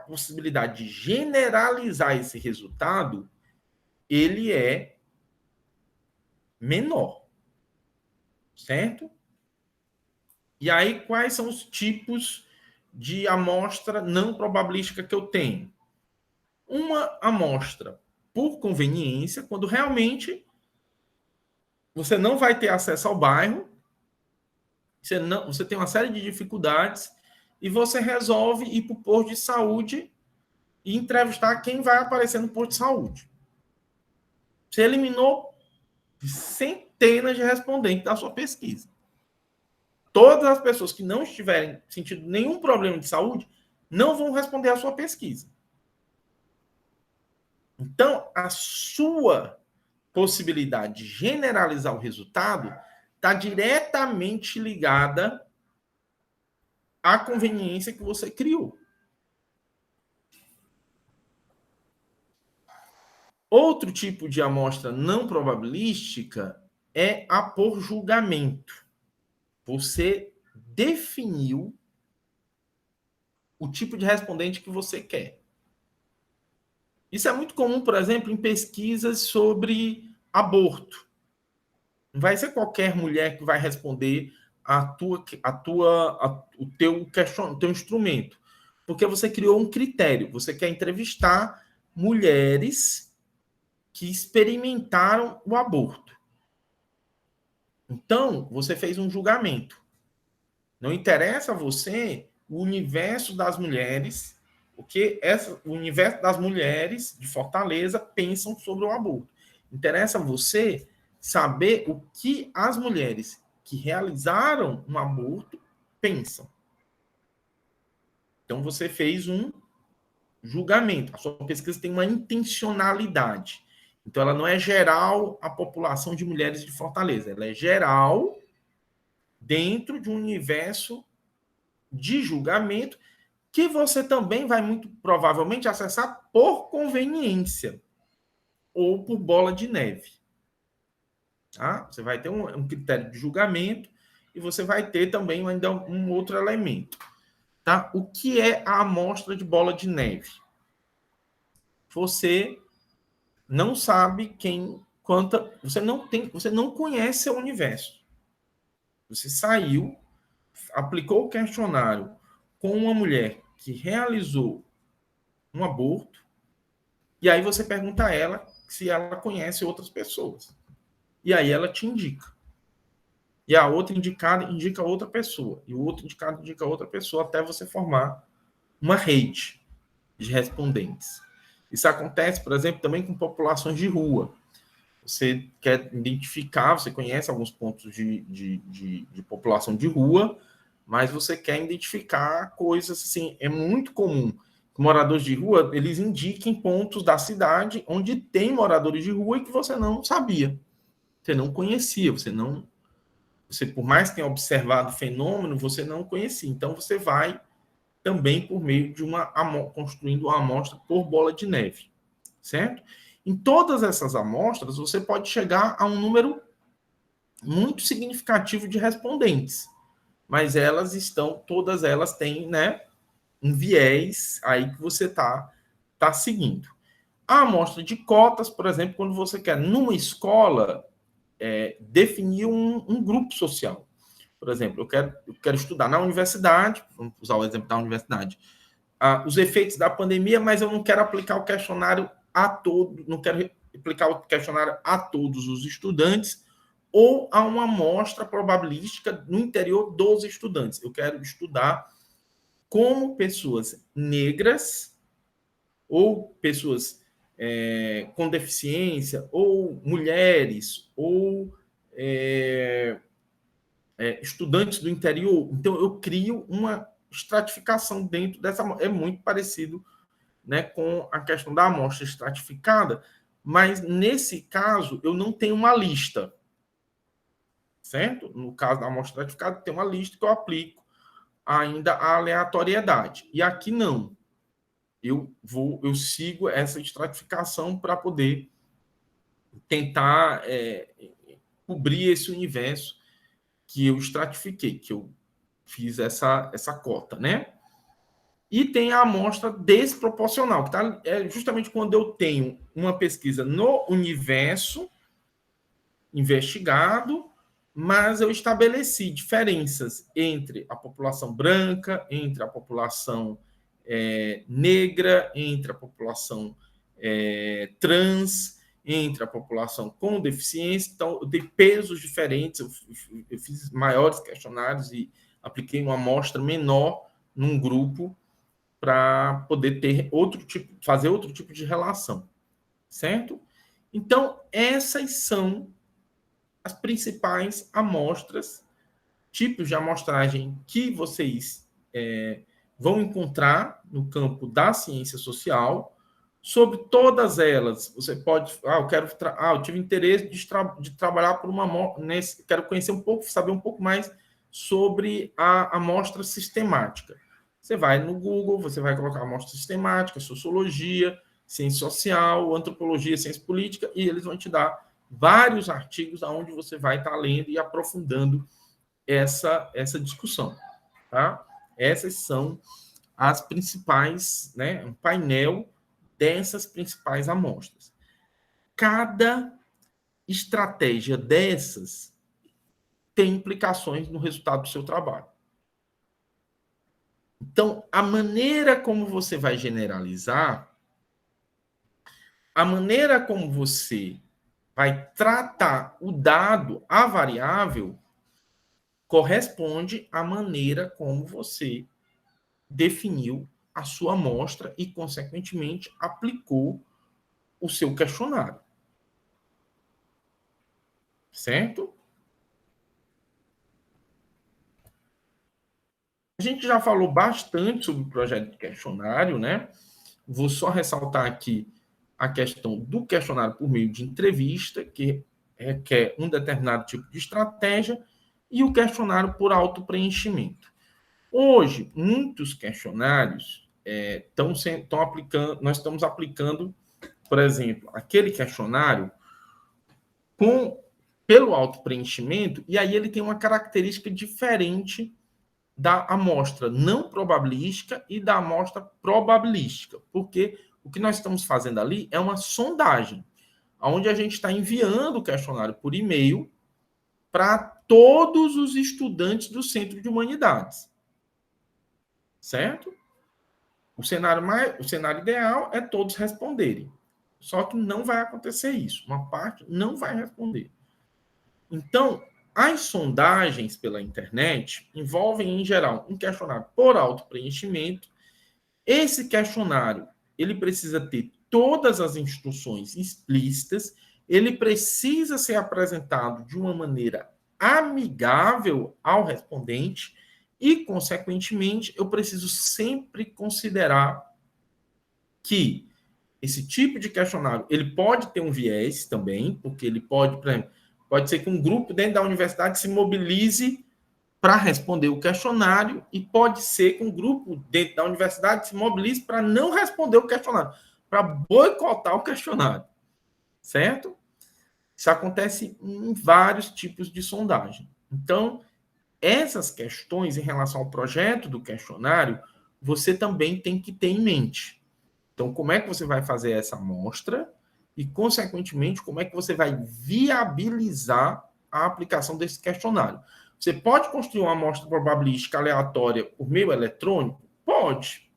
possibilidade de generalizar esse resultado, ele é menor. Certo? E aí, quais são os tipos de amostra não probabilística que eu tenho? Uma amostra por conveniência, quando realmente você não vai ter acesso ao bairro, você tem uma série de dificuldades e você resolve ir para o posto de saúde e entrevistar quem vai aparecer no posto de saúde. Você eliminou centenas de respondentes da sua pesquisa. Todas as pessoas que não estiverem sentindo nenhum problema de saúde não vão responder à sua pesquisa. Então, a sua possibilidade de generalizar o resultado está diretamente ligada à conveniência que você criou. Outro tipo de amostra não probabilística é a por julgamento. Você definiu o tipo de respondente que você quer. Isso é muito comum, por exemplo, em pesquisas sobre aborto. Não vai ser qualquer mulher que vai responder o teu instrumento, porque você criou um critério. Você quer entrevistar mulheres que experimentaram o aborto. Então, você fez um julgamento. Não interessa a você o universo das mulheres, o universo das mulheres de Fortaleza pensam sobre o aborto. Interessa a você saber o que as mulheres que realizaram um aborto pensam. Então, você fez um julgamento. A sua pesquisa tem uma intencionalidade. Então, ela não é geral a população de mulheres de Fortaleza. Ela é geral dentro de um universo de julgamento que você também vai muito provavelmente acessar por conveniência ou por bola de neve. Tá? Você vai ter um critério de julgamento e você vai ter também ainda um outro elemento. Tá? O que é a amostra de bola de neve? Você não sabe você não conhece seu universo. Você saiu, aplicou o questionário com uma mulher que realizou um aborto, e aí você pergunta a ela se ela conhece outras pessoas. E aí ela te indica. E a outra indicada indica outra pessoa. E o outro indicado indica outra pessoa até você formar uma rede de respondentes. Isso acontece, por exemplo, também com populações de rua. Você quer identificar, você conhece alguns pontos de população de rua, mas você quer identificar coisas assim. É muito comum que moradores de rua, eles indiquem pontos da cidade onde tem moradores de rua e que você não sabia. Você não conhecia, você, por mais que tenha observado o fenômeno, você não conhecia. Então, você vai também por meio de construindo uma amostra por bola de neve, certo? Em todas essas amostras, você pode chegar a um número muito significativo de respondentes, mas todas elas têm, né, um viés aí que você tá seguindo. A amostra de cotas, por exemplo, quando você quer, numa escola, definir um grupo social. Por exemplo, eu quero estudar na universidade, vamos usar o exemplo da universidade, os efeitos da pandemia, mas eu não quero aplicar o questionário não quero aplicar o questionário a todos os estudantes ou a uma amostra probabilística no interior dos estudantes. Eu quero estudar como pessoas negras ou pessoas com deficiência, ou mulheres, ou estudantes do interior. Então, eu crio uma estratificação dentro dessa. É muito parecido, né, com a questão da amostra estratificada, mas, nesse caso, eu não tenho uma lista. Certo? No caso da amostra estratificada, tem uma lista que eu aplico ainda a aleatoriedade. E aqui não. Eu sigo essa estratificação para poder tentar cobrir esse universo que eu estratifiquei, que eu fiz essa cota, né? E tem a amostra desproporcional, que é justamente quando eu tenho uma pesquisa no universo investigado, mas eu estabeleci diferenças entre a população branca, entre a população negra, entre a população trans, entre a população com deficiência. Então, eu dei pesos diferentes, eu fiz maiores questionários e apliquei uma amostra menor num grupo para poder fazer outro tipo de relação, certo? Então, essas são as principais amostras, tipos de amostragem que vocês vão encontrar no campo da ciência social. Sobre todas elas, você pode... eu tive interesse de trabalhar por uma amostra... Quero conhecer um pouco, saber um pouco mais sobre a amostra sistemática. Você vai no Google, você vai colocar amostra sistemática, sociologia, ciência social, antropologia, ciência política, e eles vão te dar vários artigos onde você vai estar lendo e aprofundando essa discussão. Tá? Essas são as principais, né, um painel dessas principais amostras. Cada estratégia dessas tem implicações no resultado do seu trabalho. Então, a maneira como você vai generalizar, a maneira como você vai tratar o dado, a variável, corresponde à maneira como você definiu a sua amostra e, consequentemente, aplicou o seu questionário. Certo? A gente já falou bastante sobre o projeto de questionário, né? Vou só ressaltar aqui a questão do questionário por meio de entrevista, que requer um determinado tipo de estratégia, e o questionário por autopreenchimento. Hoje, muitos questionários estão aplicando, nós estamos aplicando, por exemplo, aquele questionário pelo autopreenchimento, e aí ele tem uma característica diferente da amostra não probabilística e da amostra probabilística, porque o que nós estamos fazendo ali é uma sondagem, onde a gente está enviando o questionário por e-mail para todos os estudantes do Centro de Humanidades. Certo? O cenário ideal é todos responderem. Só que não vai acontecer isso. Uma parte não vai responder. Então, as sondagens pela internet envolvem, em geral, um questionário por autopreenchimento. Esse questionário, ele precisa ter todas as instruções explícitas, ele precisa ser apresentado de uma maneira amigável ao respondente e, consequentemente, eu preciso sempre considerar que esse tipo de questionário, ele pode ter um viés também, porque ele pode, por exemplo, pode ser que um grupo dentro da universidade se mobilize para responder o questionário e pode ser que um grupo dentro da universidade se mobilize para não responder o questionário, para boicotar o questionário, certo? Isso acontece em vários tipos de sondagem. Então, essas questões em relação ao projeto do questionário, você também tem que ter em mente. Então, como é que você vai fazer essa amostra e, consequentemente, como é que você vai viabilizar a aplicação desse questionário? Você pode construir uma amostra probabilística aleatória por meio eletrônico? Pode.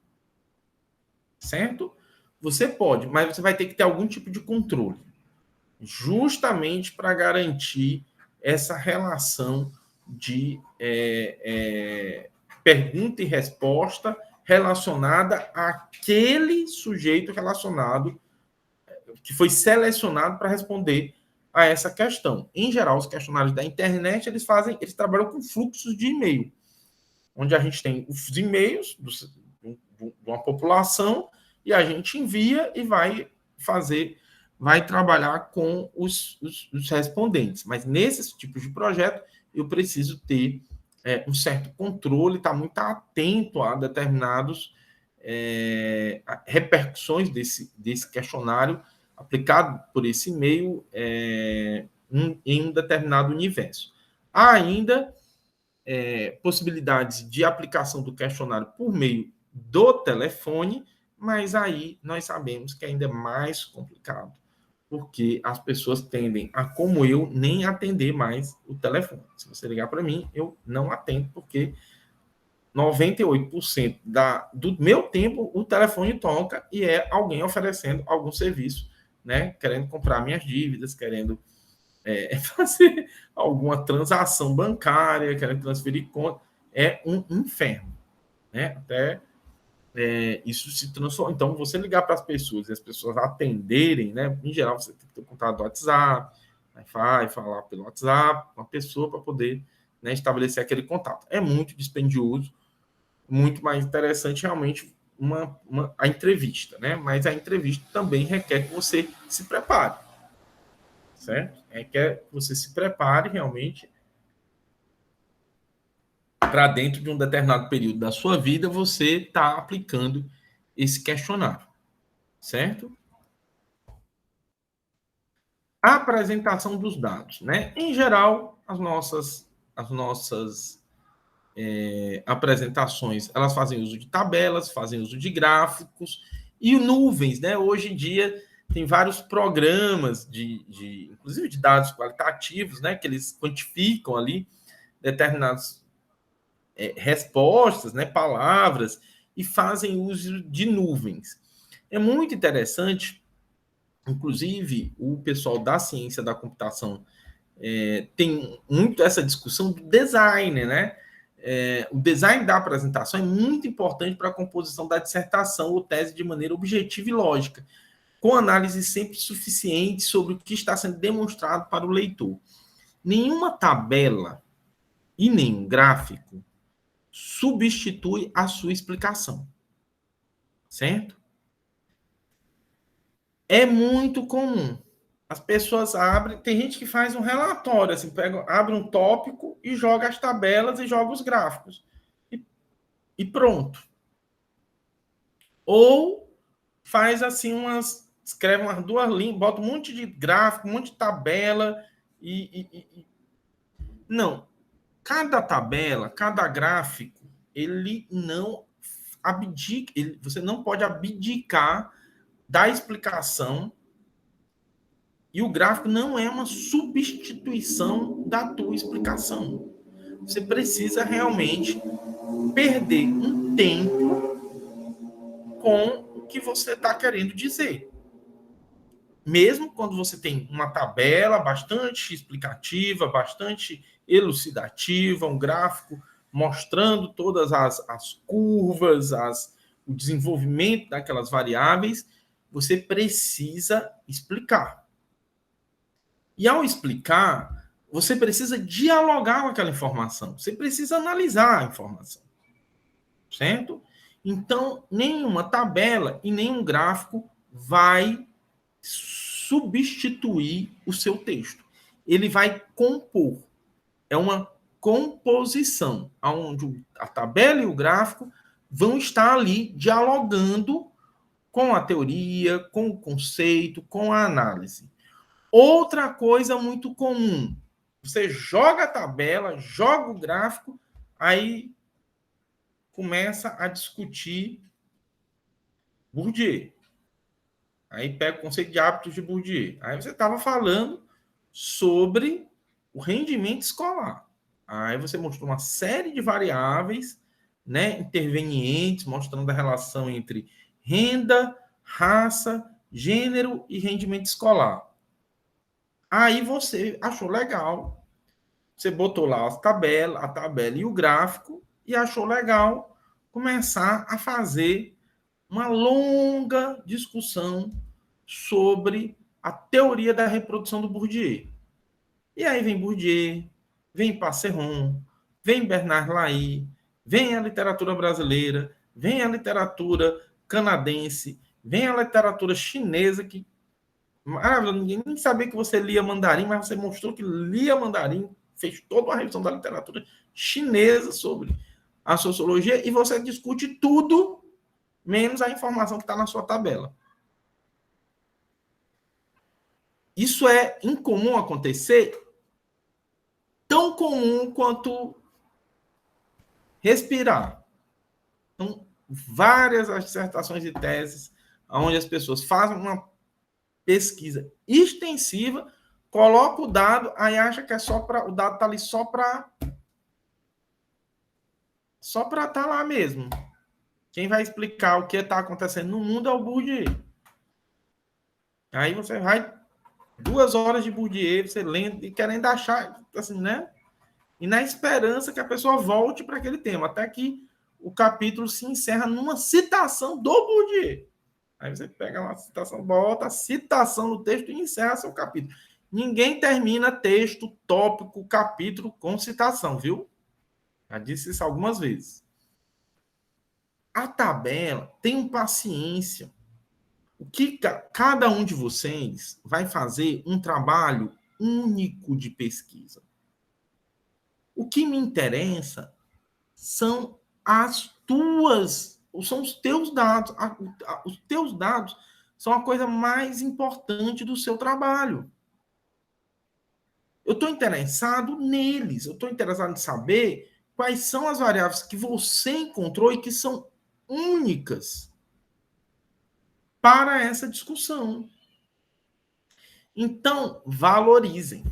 Certo? Você pode, mas você vai ter que ter algum tipo de controle, justamente para garantir essa relação de pergunta e resposta relacionada àquele sujeito relacionado, que foi selecionado para responder a essa questão. Em geral, os questionários da internet, eles trabalham com fluxos de e-mail, onde a gente tem os e-mails de uma população e a gente envia e vai trabalhar com os respondentes. Mas nesses tipos de projeto, eu preciso ter um certo controle, estar muito atento a determinados repercussões desse questionário aplicado por esse e-mail em um determinado universo. Há ainda possibilidades de aplicação do questionário por meio do telefone, mas aí nós sabemos que ainda é mais complicado, porque as pessoas tendem a, como eu, nem atender mais o telefone. Se você ligar para mim, eu não atendo, porque 98% do meu tempo o telefone toca e é alguém oferecendo algum serviço, né? Querendo comprar minhas dívidas, querendo fazer alguma transação bancária, querendo transferir conta. É um inferno, né? Até isso se transforma. Então, você ligar para as pessoas e as pessoas atenderem, né? Em geral, você tem que ter contato do WhatsApp, vai falar pelo WhatsApp com a pessoa para poder, né, estabelecer aquele contato. É muito dispendioso, muito mais interessante realmente a entrevista, né? Mas a entrevista também requer que você se prepare, certo? Requer que você se prepare realmente para, dentro de um determinado período da sua vida, você está aplicando esse questionário, certo? A apresentação dos dados, né? Em geral, as nossas apresentações, elas fazem uso de tabelas, fazem uso de gráficos e nuvens, né? Hoje em dia tem vários programas inclusive de dados qualitativos, né? Que eles quantificam ali determinadas respostas, né? Palavras, e fazem uso de nuvens. É muito interessante, inclusive o pessoal da ciência da computação tem muito essa discussão do design, né? O design da apresentação é muito importante para a composição da dissertação ou tese de maneira objetiva e lógica, com análise sempre suficiente sobre o que está sendo demonstrado para o leitor. Nenhuma tabela e nenhum gráfico substitui a sua explicação, certo? É muito comum. As pessoas abrem, tem gente que faz um relatório, assim, abre um tópico e joga as tabelas e joga os gráficos. E pronto. Ou faz assim escreve umas 2 linhas, bota um monte de gráfico, um monte de tabela Não. Cada tabela, cada gráfico, ele não abdica, você não pode abdicar da explicação, e o gráfico não é uma substituição da tua explicação. Você precisa realmente perder um tempo com o que você está querendo dizer. Mesmo quando você tem uma tabela bastante explicativa, bastante elucidativa, um gráfico mostrando todas as curvas, o desenvolvimento daquelas variáveis, você precisa explicar. E ao explicar, você precisa dialogar com aquela informação. Você precisa analisar a informação. Certo? Então, nenhuma tabela e nenhum gráfico vai substituir o seu texto. Ele vai compor. É uma composição, onde a tabela e o gráfico vão estar ali dialogando com a teoria, com o conceito, com a análise. Outra coisa muito comum, você joga a tabela, joga o gráfico, aí começa a discutir Bourdieu. Aí pega o conceito de hábitos de Bourdieu. Aí você estava falando sobre o rendimento escolar. Aí você mostrou uma série de variáveis, né, intervenientes, mostrando a relação entre renda, raça, gênero e rendimento escolar. Aí você achou legal, você botou lá a tabela e o gráfico, e achou legal começar a fazer uma longa discussão sobre a teoria da reprodução do Bourdieu. E aí vem Bourdieu, vem Passeron, vem Bernard Lahire, vem a literatura brasileira, vem a literatura canadense, vem a literatura chinesa, que maravilhoso, ninguém nem sabia que você lia mandarim, mas você mostrou que lia mandarim, fez toda uma revisão da literatura chinesa sobre a sociologia, e você discute tudo menos a informação que está na sua tabela. Isso é incomum acontecer, tão comum quanto respirar. Então, várias dissertações e teses onde as pessoas fazem uma pesquisa extensiva, coloca o dado, aí acha que é só para o dado está ali só para estar lá mesmo. Quem vai explicar o que está acontecendo no mundo é o Bourdieu. Aí você vai 2 horas de Bourdieu, você lendo e querendo achar, assim, né? E na esperança que a pessoa volte para aquele tema, até que o capítulo se encerra numa citação do Bourdieu. Aí você pega uma citação, bota a citação no texto e encerra seu capítulo. Ninguém termina texto, tópico, capítulo com citação, viu? Já disse isso algumas vezes. A tabela, tenham paciência. O que cada um de vocês vai fazer um trabalho único de pesquisa. O que me interessa são são os teus dados. Os teus dados são a coisa mais importante do seu trabalho. Eu estou interessado neles. Eu estou interessado em saber quais são as variáveis que você encontrou e que são únicas para essa discussão. Então, valorizem.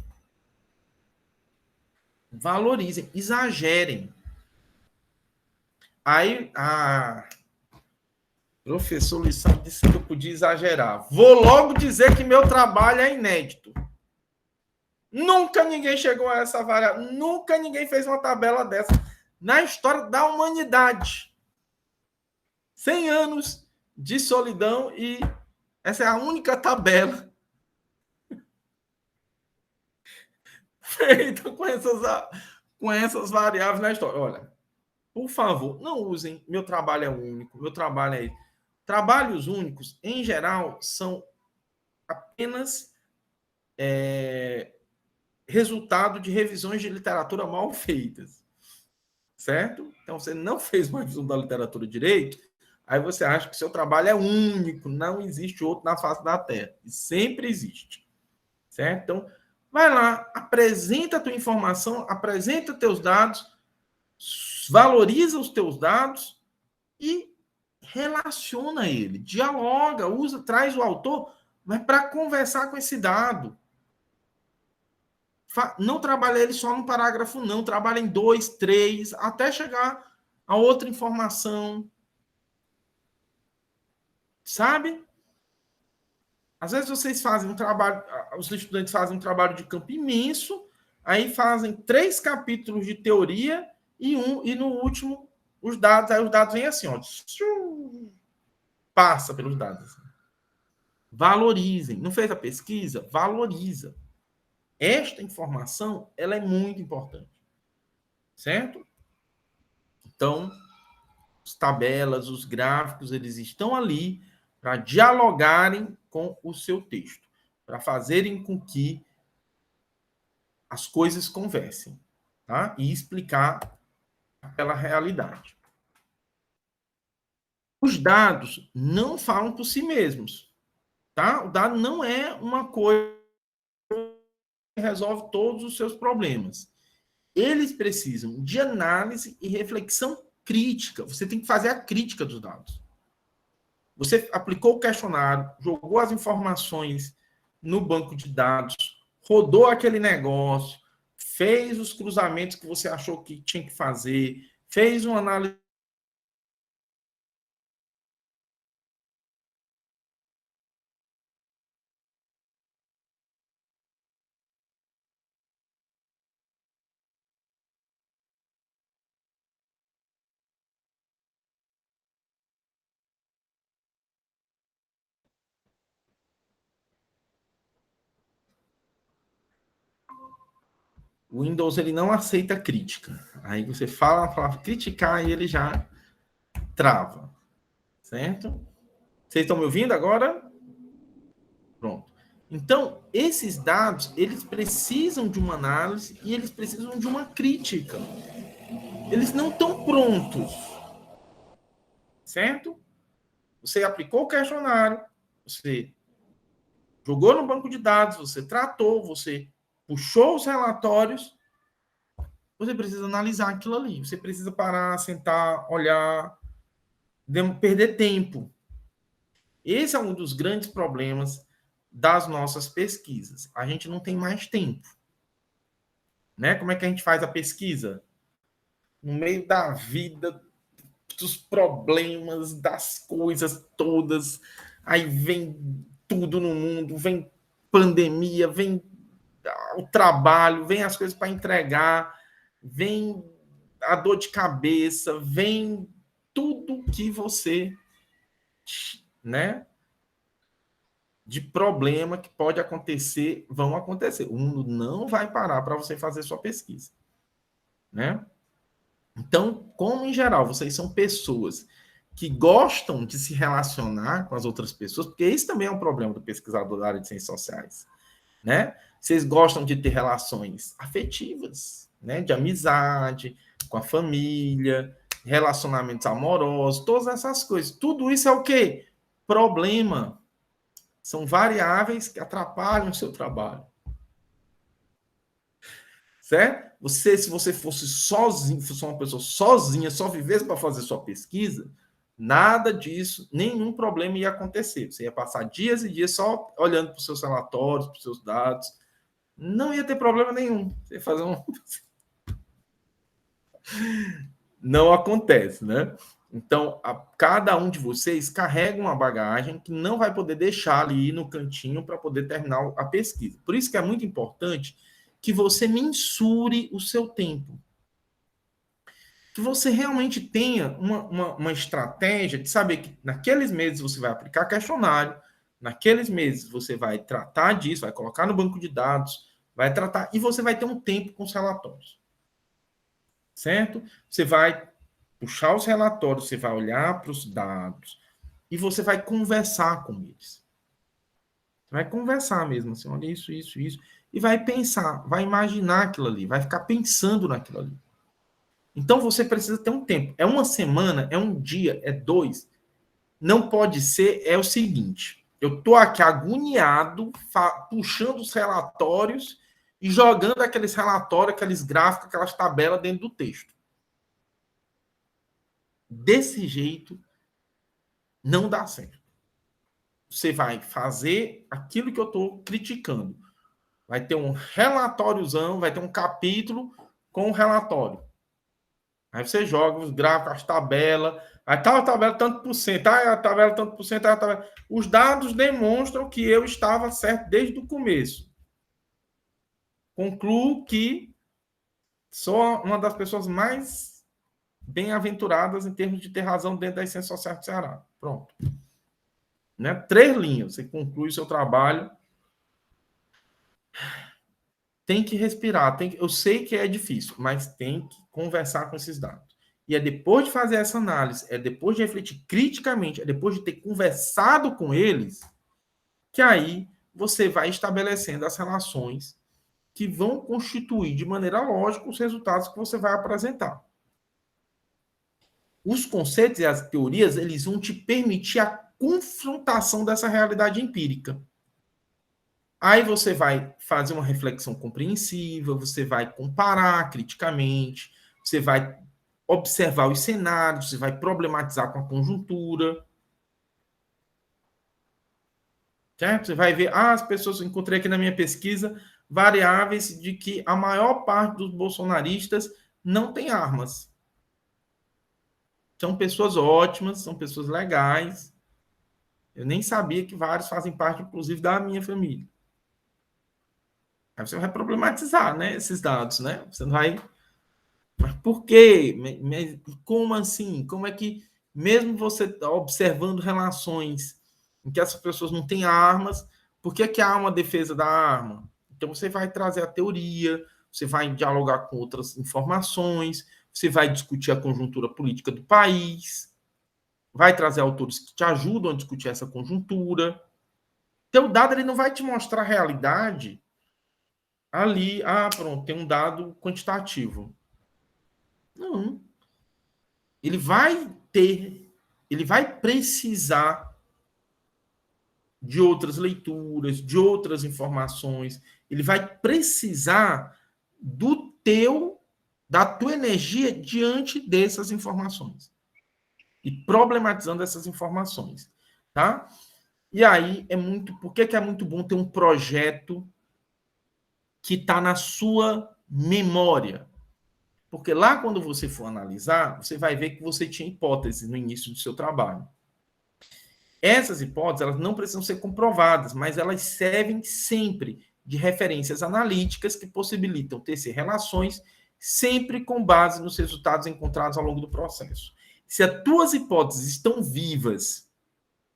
Valorizem, exagerem. Aí, professor Luiz Sá disse que eu podia exagerar. Vou logo dizer que meu trabalho é inédito. Nunca ninguém chegou a essa variável, nunca ninguém fez uma tabela dessa na história da humanidade. 100 anos de solidão e essa é a única tabela feita com essas variáveis na história. Olha, por favor, não usem meu trabalho é único, meu trabalho é... Trabalhos únicos, em geral, são apenas resultado de revisões de literatura mal feitas. Certo? Então, você não fez uma revisão da literatura direito, aí você acha que seu trabalho é único, não existe outro na face da Terra. E sempre existe. Certo? Então, vai lá, apresenta a tua informação, apresenta teus dados, valoriza os teus dados e relaciona ele, dialoga, usa, traz o autor, mas para conversar com esse dado. Não trabalha ele só no parágrafo, não. Trabalha em 2, 3, até chegar a outra informação. Sabe? Às vezes vocês fazem um trabalho, os estudantes fazem um trabalho de campo imenso, aí fazem 3 capítulos de teoria e no último, os dados. Aí os dados vêm assim, ó. Passa pelos dados. Valorizem. Não fez a pesquisa? Valoriza. Esta informação, ela é muito importante. Certo? Então, as tabelas, os gráficos, eles estão ali para dialogarem com o seu texto, para fazerem com que as coisas conversem, tá? E explicar aquela realidade. Os dados não falam por si mesmos, tá? O dado não é uma coisa que resolve todos os seus problemas. Eles precisam de análise e reflexão crítica. Você tem que fazer a crítica dos dados. Você aplicou o questionário, jogou as informações no banco de dados, rodou aquele negócio, fez os cruzamentos que você achou que tinha que fazer, fez uma análise. O Windows ele não aceita crítica. Aí você fala criticar e ele já trava. Certo? Vocês estão me ouvindo agora? Pronto. Então, esses dados, eles precisam de uma análise e eles precisam de uma crítica. Eles não estão prontos. Certo? Você aplicou o questionário, você jogou no banco de dados, você tratou, você puxou os relatórios, você precisa analisar aquilo ali. Você precisa parar, sentar, olhar, perder tempo. Esse é um dos grandes problemas das nossas pesquisas. A gente não tem mais tempo. Né? Como é que a gente faz a pesquisa? No meio da vida, dos problemas, das coisas todas, aí vem tudo no mundo, vem pandemia, vem o trabalho, vem as coisas para entregar, vem a dor de cabeça, vem tudo que você, né, de problema que pode acontecer, vão acontecer. O mundo não vai parar para você fazer sua pesquisa, né? Então, como em geral vocês são pessoas que gostam de se relacionar com as outras pessoas, porque isso também é um problema do pesquisador da área de ciências sociais, né? Vocês gostam de ter relações afetivas, né? De amizade, com a família, relacionamentos amorosos, todas essas coisas. Tudo isso é o quê? Problema. São variáveis que atrapalham o seu trabalho. certo? Se você fosse sozinho, fosse uma pessoa sozinha, só vivesse para fazer sua pesquisa, nada disso, nenhum problema ia acontecer. Você ia passar dias e dias só olhando para os seus relatórios, para os seus dados. Não ia ter problema nenhum. Você ia fazer um... Não acontece, né? Então, cada um de vocês carrega uma bagagem que não vai poder deixar ali no cantinho para poder terminar a pesquisa. Por isso que é muito importante que você mensure o seu tempo. Que você realmente tenha uma estratégia de saber que naqueles meses você vai aplicar questionário, naqueles meses você vai tratar disso, vai colocar no banco de dados, vai tratar, e você vai ter um tempo com os relatórios. Certo? Você vai puxar os relatórios, você vai olhar para os dados e você vai conversar com eles. Você vai conversar mesmo, assim, olha isso, e vai pensar, vai imaginar aquilo ali, vai ficar pensando naquilo ali. Então você precisa ter um tempo. É uma semana, é um dia, é 2. Não pode ser, é o seguinte, eu estou aqui agoniado, puxando os relatórios e jogando aqueles relatórios, aqueles gráficos, aquelas tabelas dentro do texto. Desse jeito, não dá certo. Você vai fazer aquilo que eu estou criticando. Vai ter um relatóriozão, vai ter um capítulo com um relatório. Aí você joga os gráficos, as tabelas, aí tá a tabela tanto por cento, aí a tabela tanto por cento, aí a tabela... Os dados demonstram que eu estava certo desde o começo. Concluo que sou uma das pessoas mais bem-aventuradas em termos de ter razão dentro das ciências sociais do Ceará. Pronto. Né? 3 linhas. Você conclui o seu trabalho. Tem que respirar. Eu sei que é difícil, mas tem que conversar com esses dados. E é depois de fazer essa análise, é depois de refletir criticamente, é depois de ter conversado com eles, que aí você vai estabelecendo as relações que vão constituir de maneira lógica os resultados que você vai apresentar. Os conceitos e as teorias, eles vão te permitir a confrontação dessa realidade empírica. Aí você vai fazer uma reflexão compreensiva, você vai comparar criticamente, você vai observar os cenários, você vai problematizar com a conjuntura. Certo? Você vai ver, as pessoas, encontrei aqui na minha pesquisa, variáveis de que a maior parte dos bolsonaristas não tem armas. São pessoas ótimas, são pessoas legais. Eu nem sabia que vários fazem parte, inclusive, da minha família. Aí você vai problematizar, né, esses dados, né? Você não vai... Mas por quê? Como assim? Como é que, mesmo você observando relações em que essas pessoas não têm armas, por que há uma defesa da arma? Então você vai trazer a teoria, você vai dialogar com outras informações, você vai discutir a conjuntura política do país, vai trazer autores que te ajudam a discutir essa conjuntura. Então o dado ele não vai te mostrar a realidade ali, pronto, tem um dado quantitativo. Não. Ele vai precisar de outras leituras, de outras informações. Ele vai precisar da tua energia diante dessas informações. E problematizando essas informações, tá? E aí por que é muito bom ter um projeto que está na sua memória? Porque lá, quando você for analisar, você vai ver que você tinha hipóteses no início do seu trabalho. Essas hipóteses elas não precisam ser comprovadas, mas elas servem sempre de referências analíticas que possibilitam tecer relações sempre com base nos resultados encontrados ao longo do processo. Se as tuas hipóteses estão vivas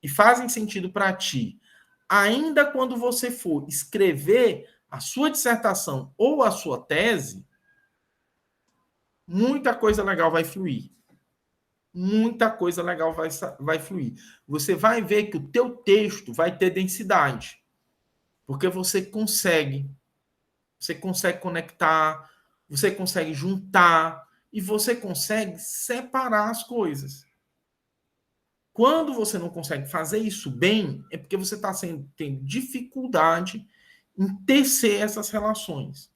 e fazem sentido para ti, ainda quando você for escrever a sua dissertação ou a sua tese, muita coisa legal vai fluir. Muita coisa legal vai fluir. Você vai ver que o teu texto vai ter densidade. Porque você consegue conectar, você consegue juntar e você consegue separar as coisas. Quando você não consegue fazer isso bem, é porque você está tendo dificuldade em tecer essas relações.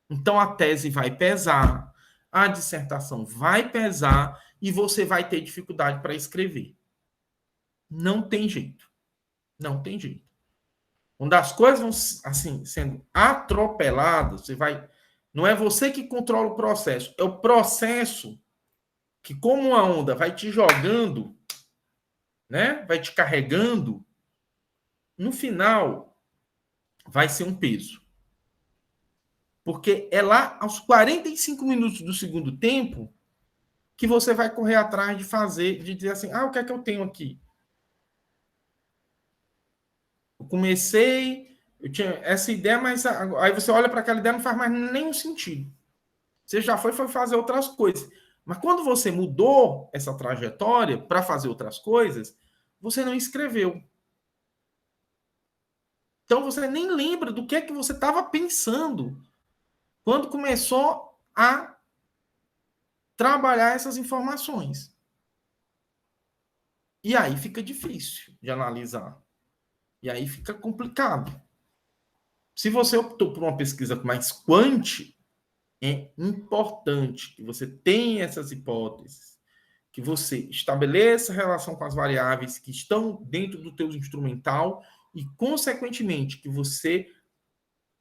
Então, a tese vai pesar, a dissertação vai pesar e você vai ter dificuldade para escrever. Não tem jeito. Não tem jeito. Quando as coisas vão, assim, sendo atropeladas, você vai... Não é você que controla o processo, é o processo que, como uma onda, vai te jogando, né? Vai te carregando. No final, vai ser um peso. Porque é lá aos 45 minutos do segundo tempo que você vai correr atrás de fazer, de dizer assim, o que é que eu tenho aqui? Eu comecei, eu tinha essa ideia, mas aí você olha para aquela ideia e não faz mais nenhum sentido. Você já foi fazer outras coisas. Mas quando você mudou essa trajetória para fazer outras coisas, você não escreveu. Então você nem lembra do que é que você estava pensando quando começou a trabalhar essas informações. E aí fica difícil de analisar. E aí fica complicado. Se você optou por uma pesquisa mais quant, é importante que você tenha essas hipóteses, que você estabeleça relação com as variáveis que estão dentro do teu instrumental e, consequentemente, que você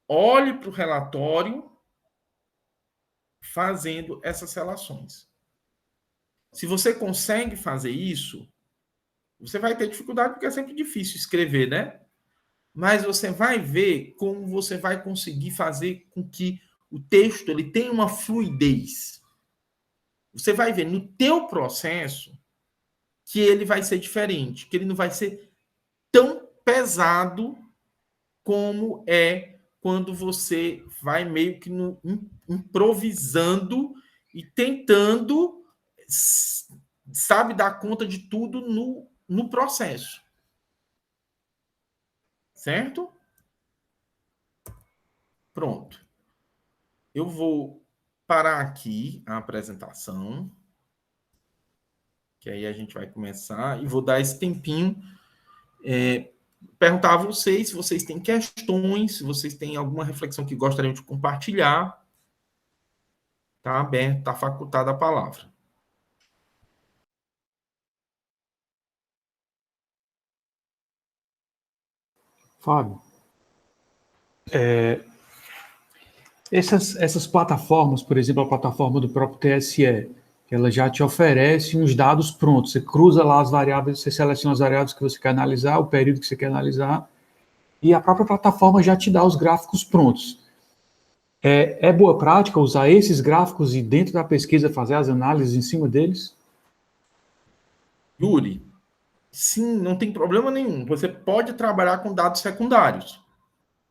olhe para o relatório fazendo essas relações. Se você consegue fazer isso, você vai ter dificuldade, porque é sempre difícil escrever, né? Mas você vai ver como você vai conseguir fazer com que o texto ele tenha uma fluidez. Você vai ver no teu processo que ele vai ser diferente, que ele não vai ser tão pesado como é quando você vai meio que improvisando e tentando, sabe, dar conta de tudo no processo. Certo? Pronto. Eu vou parar aqui a apresentação, que aí a gente vai começar, e vou dar esse tempinho, perguntar a vocês se vocês têm questões, se vocês têm alguma reflexão que gostariam de compartilhar. Está aberto, está facultada a palavra. Fábio, essas plataformas, por exemplo, a plataforma do próprio TSE, ela já te oferece uns dados prontos. Você cruza lá as variáveis, você seleciona as variáveis que você quer analisar, o período que você quer analisar, e a própria plataforma já te dá os gráficos prontos. É boa prática usar esses gráficos e dentro da pesquisa fazer as análises em cima deles? Yuri, sim, não tem problema nenhum. Você pode trabalhar com dados secundários.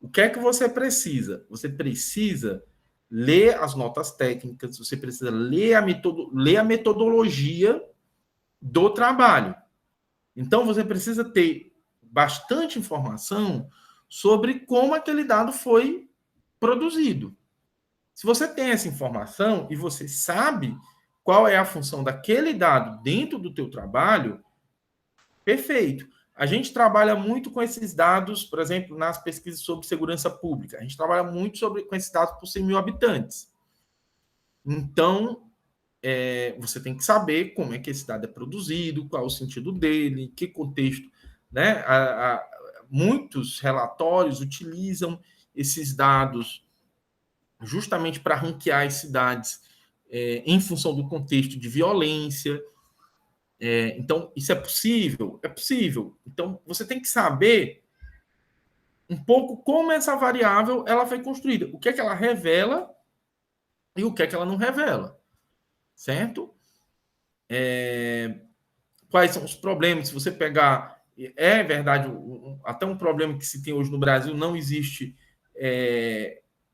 O que é que você precisa? Você precisa ler as notas técnicas, você precisa ler a metodologia do trabalho. Então, você precisa ter bastante informação sobre como aquele dado foi produzido. Se você tem essa informação e você sabe qual é a função daquele dado dentro do teu trabalho, perfeito. A gente trabalha muito com esses dados, por exemplo, nas pesquisas sobre segurança pública. A gente trabalha muito com esses dados por 100 mil habitantes. Então, você tem que saber como é que esse dado é produzido, qual é o sentido dele, que contexto, né? Muitos relatórios utilizam esses dados justamente para ranquear as cidades em função do contexto de violência. Então, isso é possível? É possível. Então, você tem que saber um pouco como essa variável ela foi construída, o que é que ela revela e o que é que ela não revela. Certo? Quais são os problemas? Se você pegar... É verdade, até um problema que se tem hoje no Brasil, não existe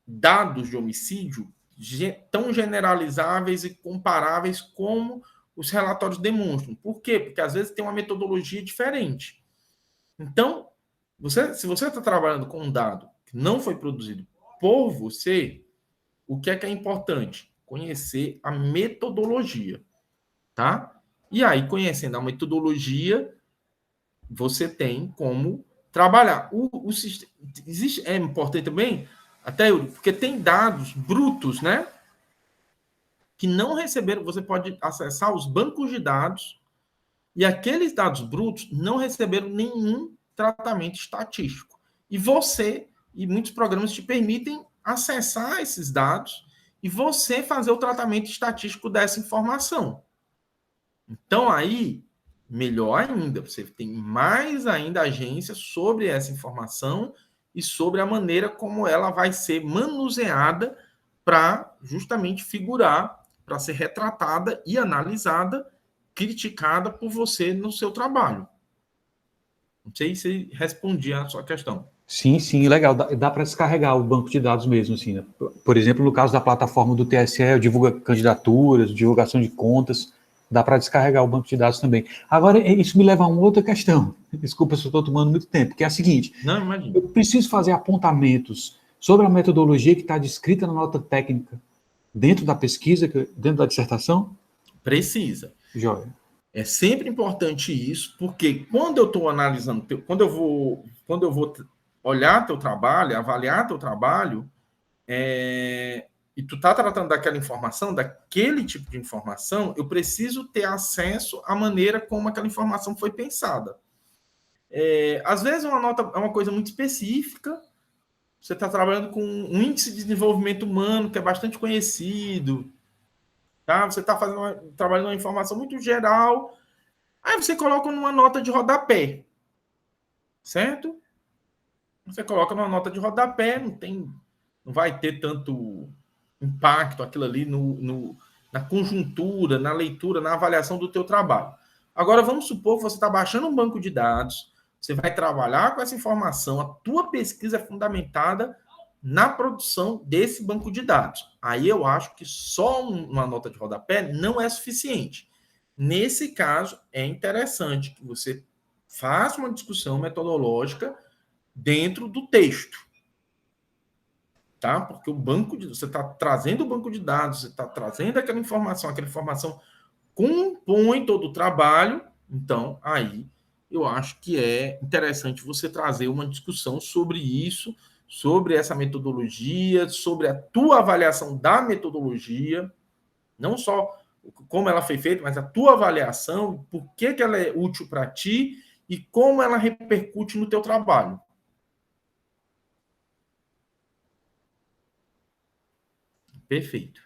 dados de homicídio tão generalizáveis e comparáveis como os relatórios demonstram. Por quê? Porque às vezes tem uma metodologia diferente. Então, se você está trabalhando com um dado que não foi produzido por você, o que é importante? Conhecer a metodologia, tá? E aí, conhecendo a metodologia, você tem como trabalhar. É importante também Até, Yuri, porque tem dados brutos, né? Que não receberam. Você pode acessar os bancos de dados e aqueles dados brutos não receberam nenhum tratamento estatístico. E você, e muitos programas te permitem acessar esses dados e você fazer o tratamento estatístico dessa informação. Então, aí, melhor ainda, você tem mais ainda agência sobre essa informação e sobre a maneira como ela vai ser manuseada para justamente figurar, para ser retratada e analisada, criticada por você no seu trabalho. Não sei se respondi a sua questão. Sim, sim, legal. Dá para descarregar o banco de dados mesmo, assim, né? Por exemplo, no caso da plataforma do TSE, divulga candidaturas, divulgação de contas, dá para descarregar o banco de dados também. Agora, isso me leva a uma outra questão. Desculpa se eu estou tomando muito tempo, que é a seguinte. Não, imagina. Eu preciso fazer apontamentos sobre a metodologia que está descrita na nota técnica dentro da pesquisa, dentro da dissertação? Precisa. Joia. É sempre importante isso, porque quando eu estou analisando, quando eu vou olhar teu trabalho, avaliar teu trabalho, e tu está tratando daquela informação, daquele tipo de informação, eu preciso ter acesso à maneira como aquela informação foi pensada. Às vezes uma nota é uma coisa muito específica, você está trabalhando com um índice de desenvolvimento humano que é bastante conhecido, tá? Você está trabalhando uma informação muito geral, aí você coloca numa nota de rodapé, certo? Você coloca numa nota de rodapé, não vai ter tanto impacto aquilo ali na conjuntura, na leitura, na avaliação do teu trabalho. Agora, vamos supor que você está baixando um banco de dados, você vai trabalhar com essa informação, a tua pesquisa é fundamentada na produção desse banco de dados. Aí eu acho que só uma nota de rodapé não é suficiente. Nesse caso, é interessante que você faça uma discussão metodológica dentro do texto. Tá? Porque você está trazendo o banco de dados, você está trazendo aquela informação compõe todo o trabalho, então aí eu acho que é interessante você trazer uma discussão sobre isso, sobre essa metodologia, sobre a tua avaliação da metodologia, não só como ela foi feita, mas a tua avaliação, por que ela é útil para ti e como ela repercute no teu trabalho. Perfeito.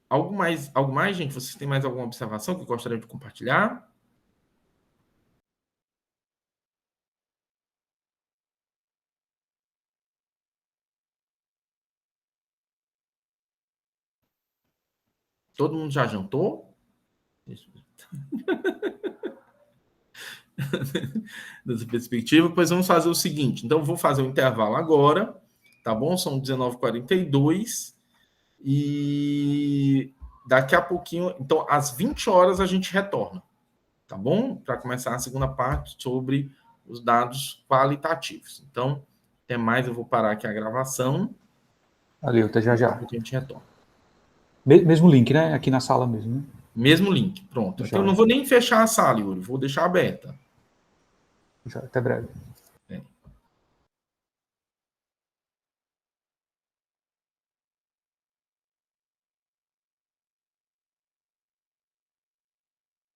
Algo mais, gente? Vocês têm mais alguma observação que eu gostaria de compartilhar? Todo mundo já jantou? Dessa perspectiva, pois vamos fazer o seguinte. Então, vou fazer o intervalo agora, tá bom? São 19h42 e daqui a pouquinho, então, às 20 horas a gente retorna, tá bom? Para começar a segunda parte sobre os dados qualitativos. Então, até mais, eu vou parar aqui a gravação. Valeu, até já já. A gente retorna. Mesmo link, né? Aqui na sala mesmo, né? Mesmo link, pronto. Então, eu não vou nem fechar a sala, Yuri, vou deixar aberta. Já, até breve.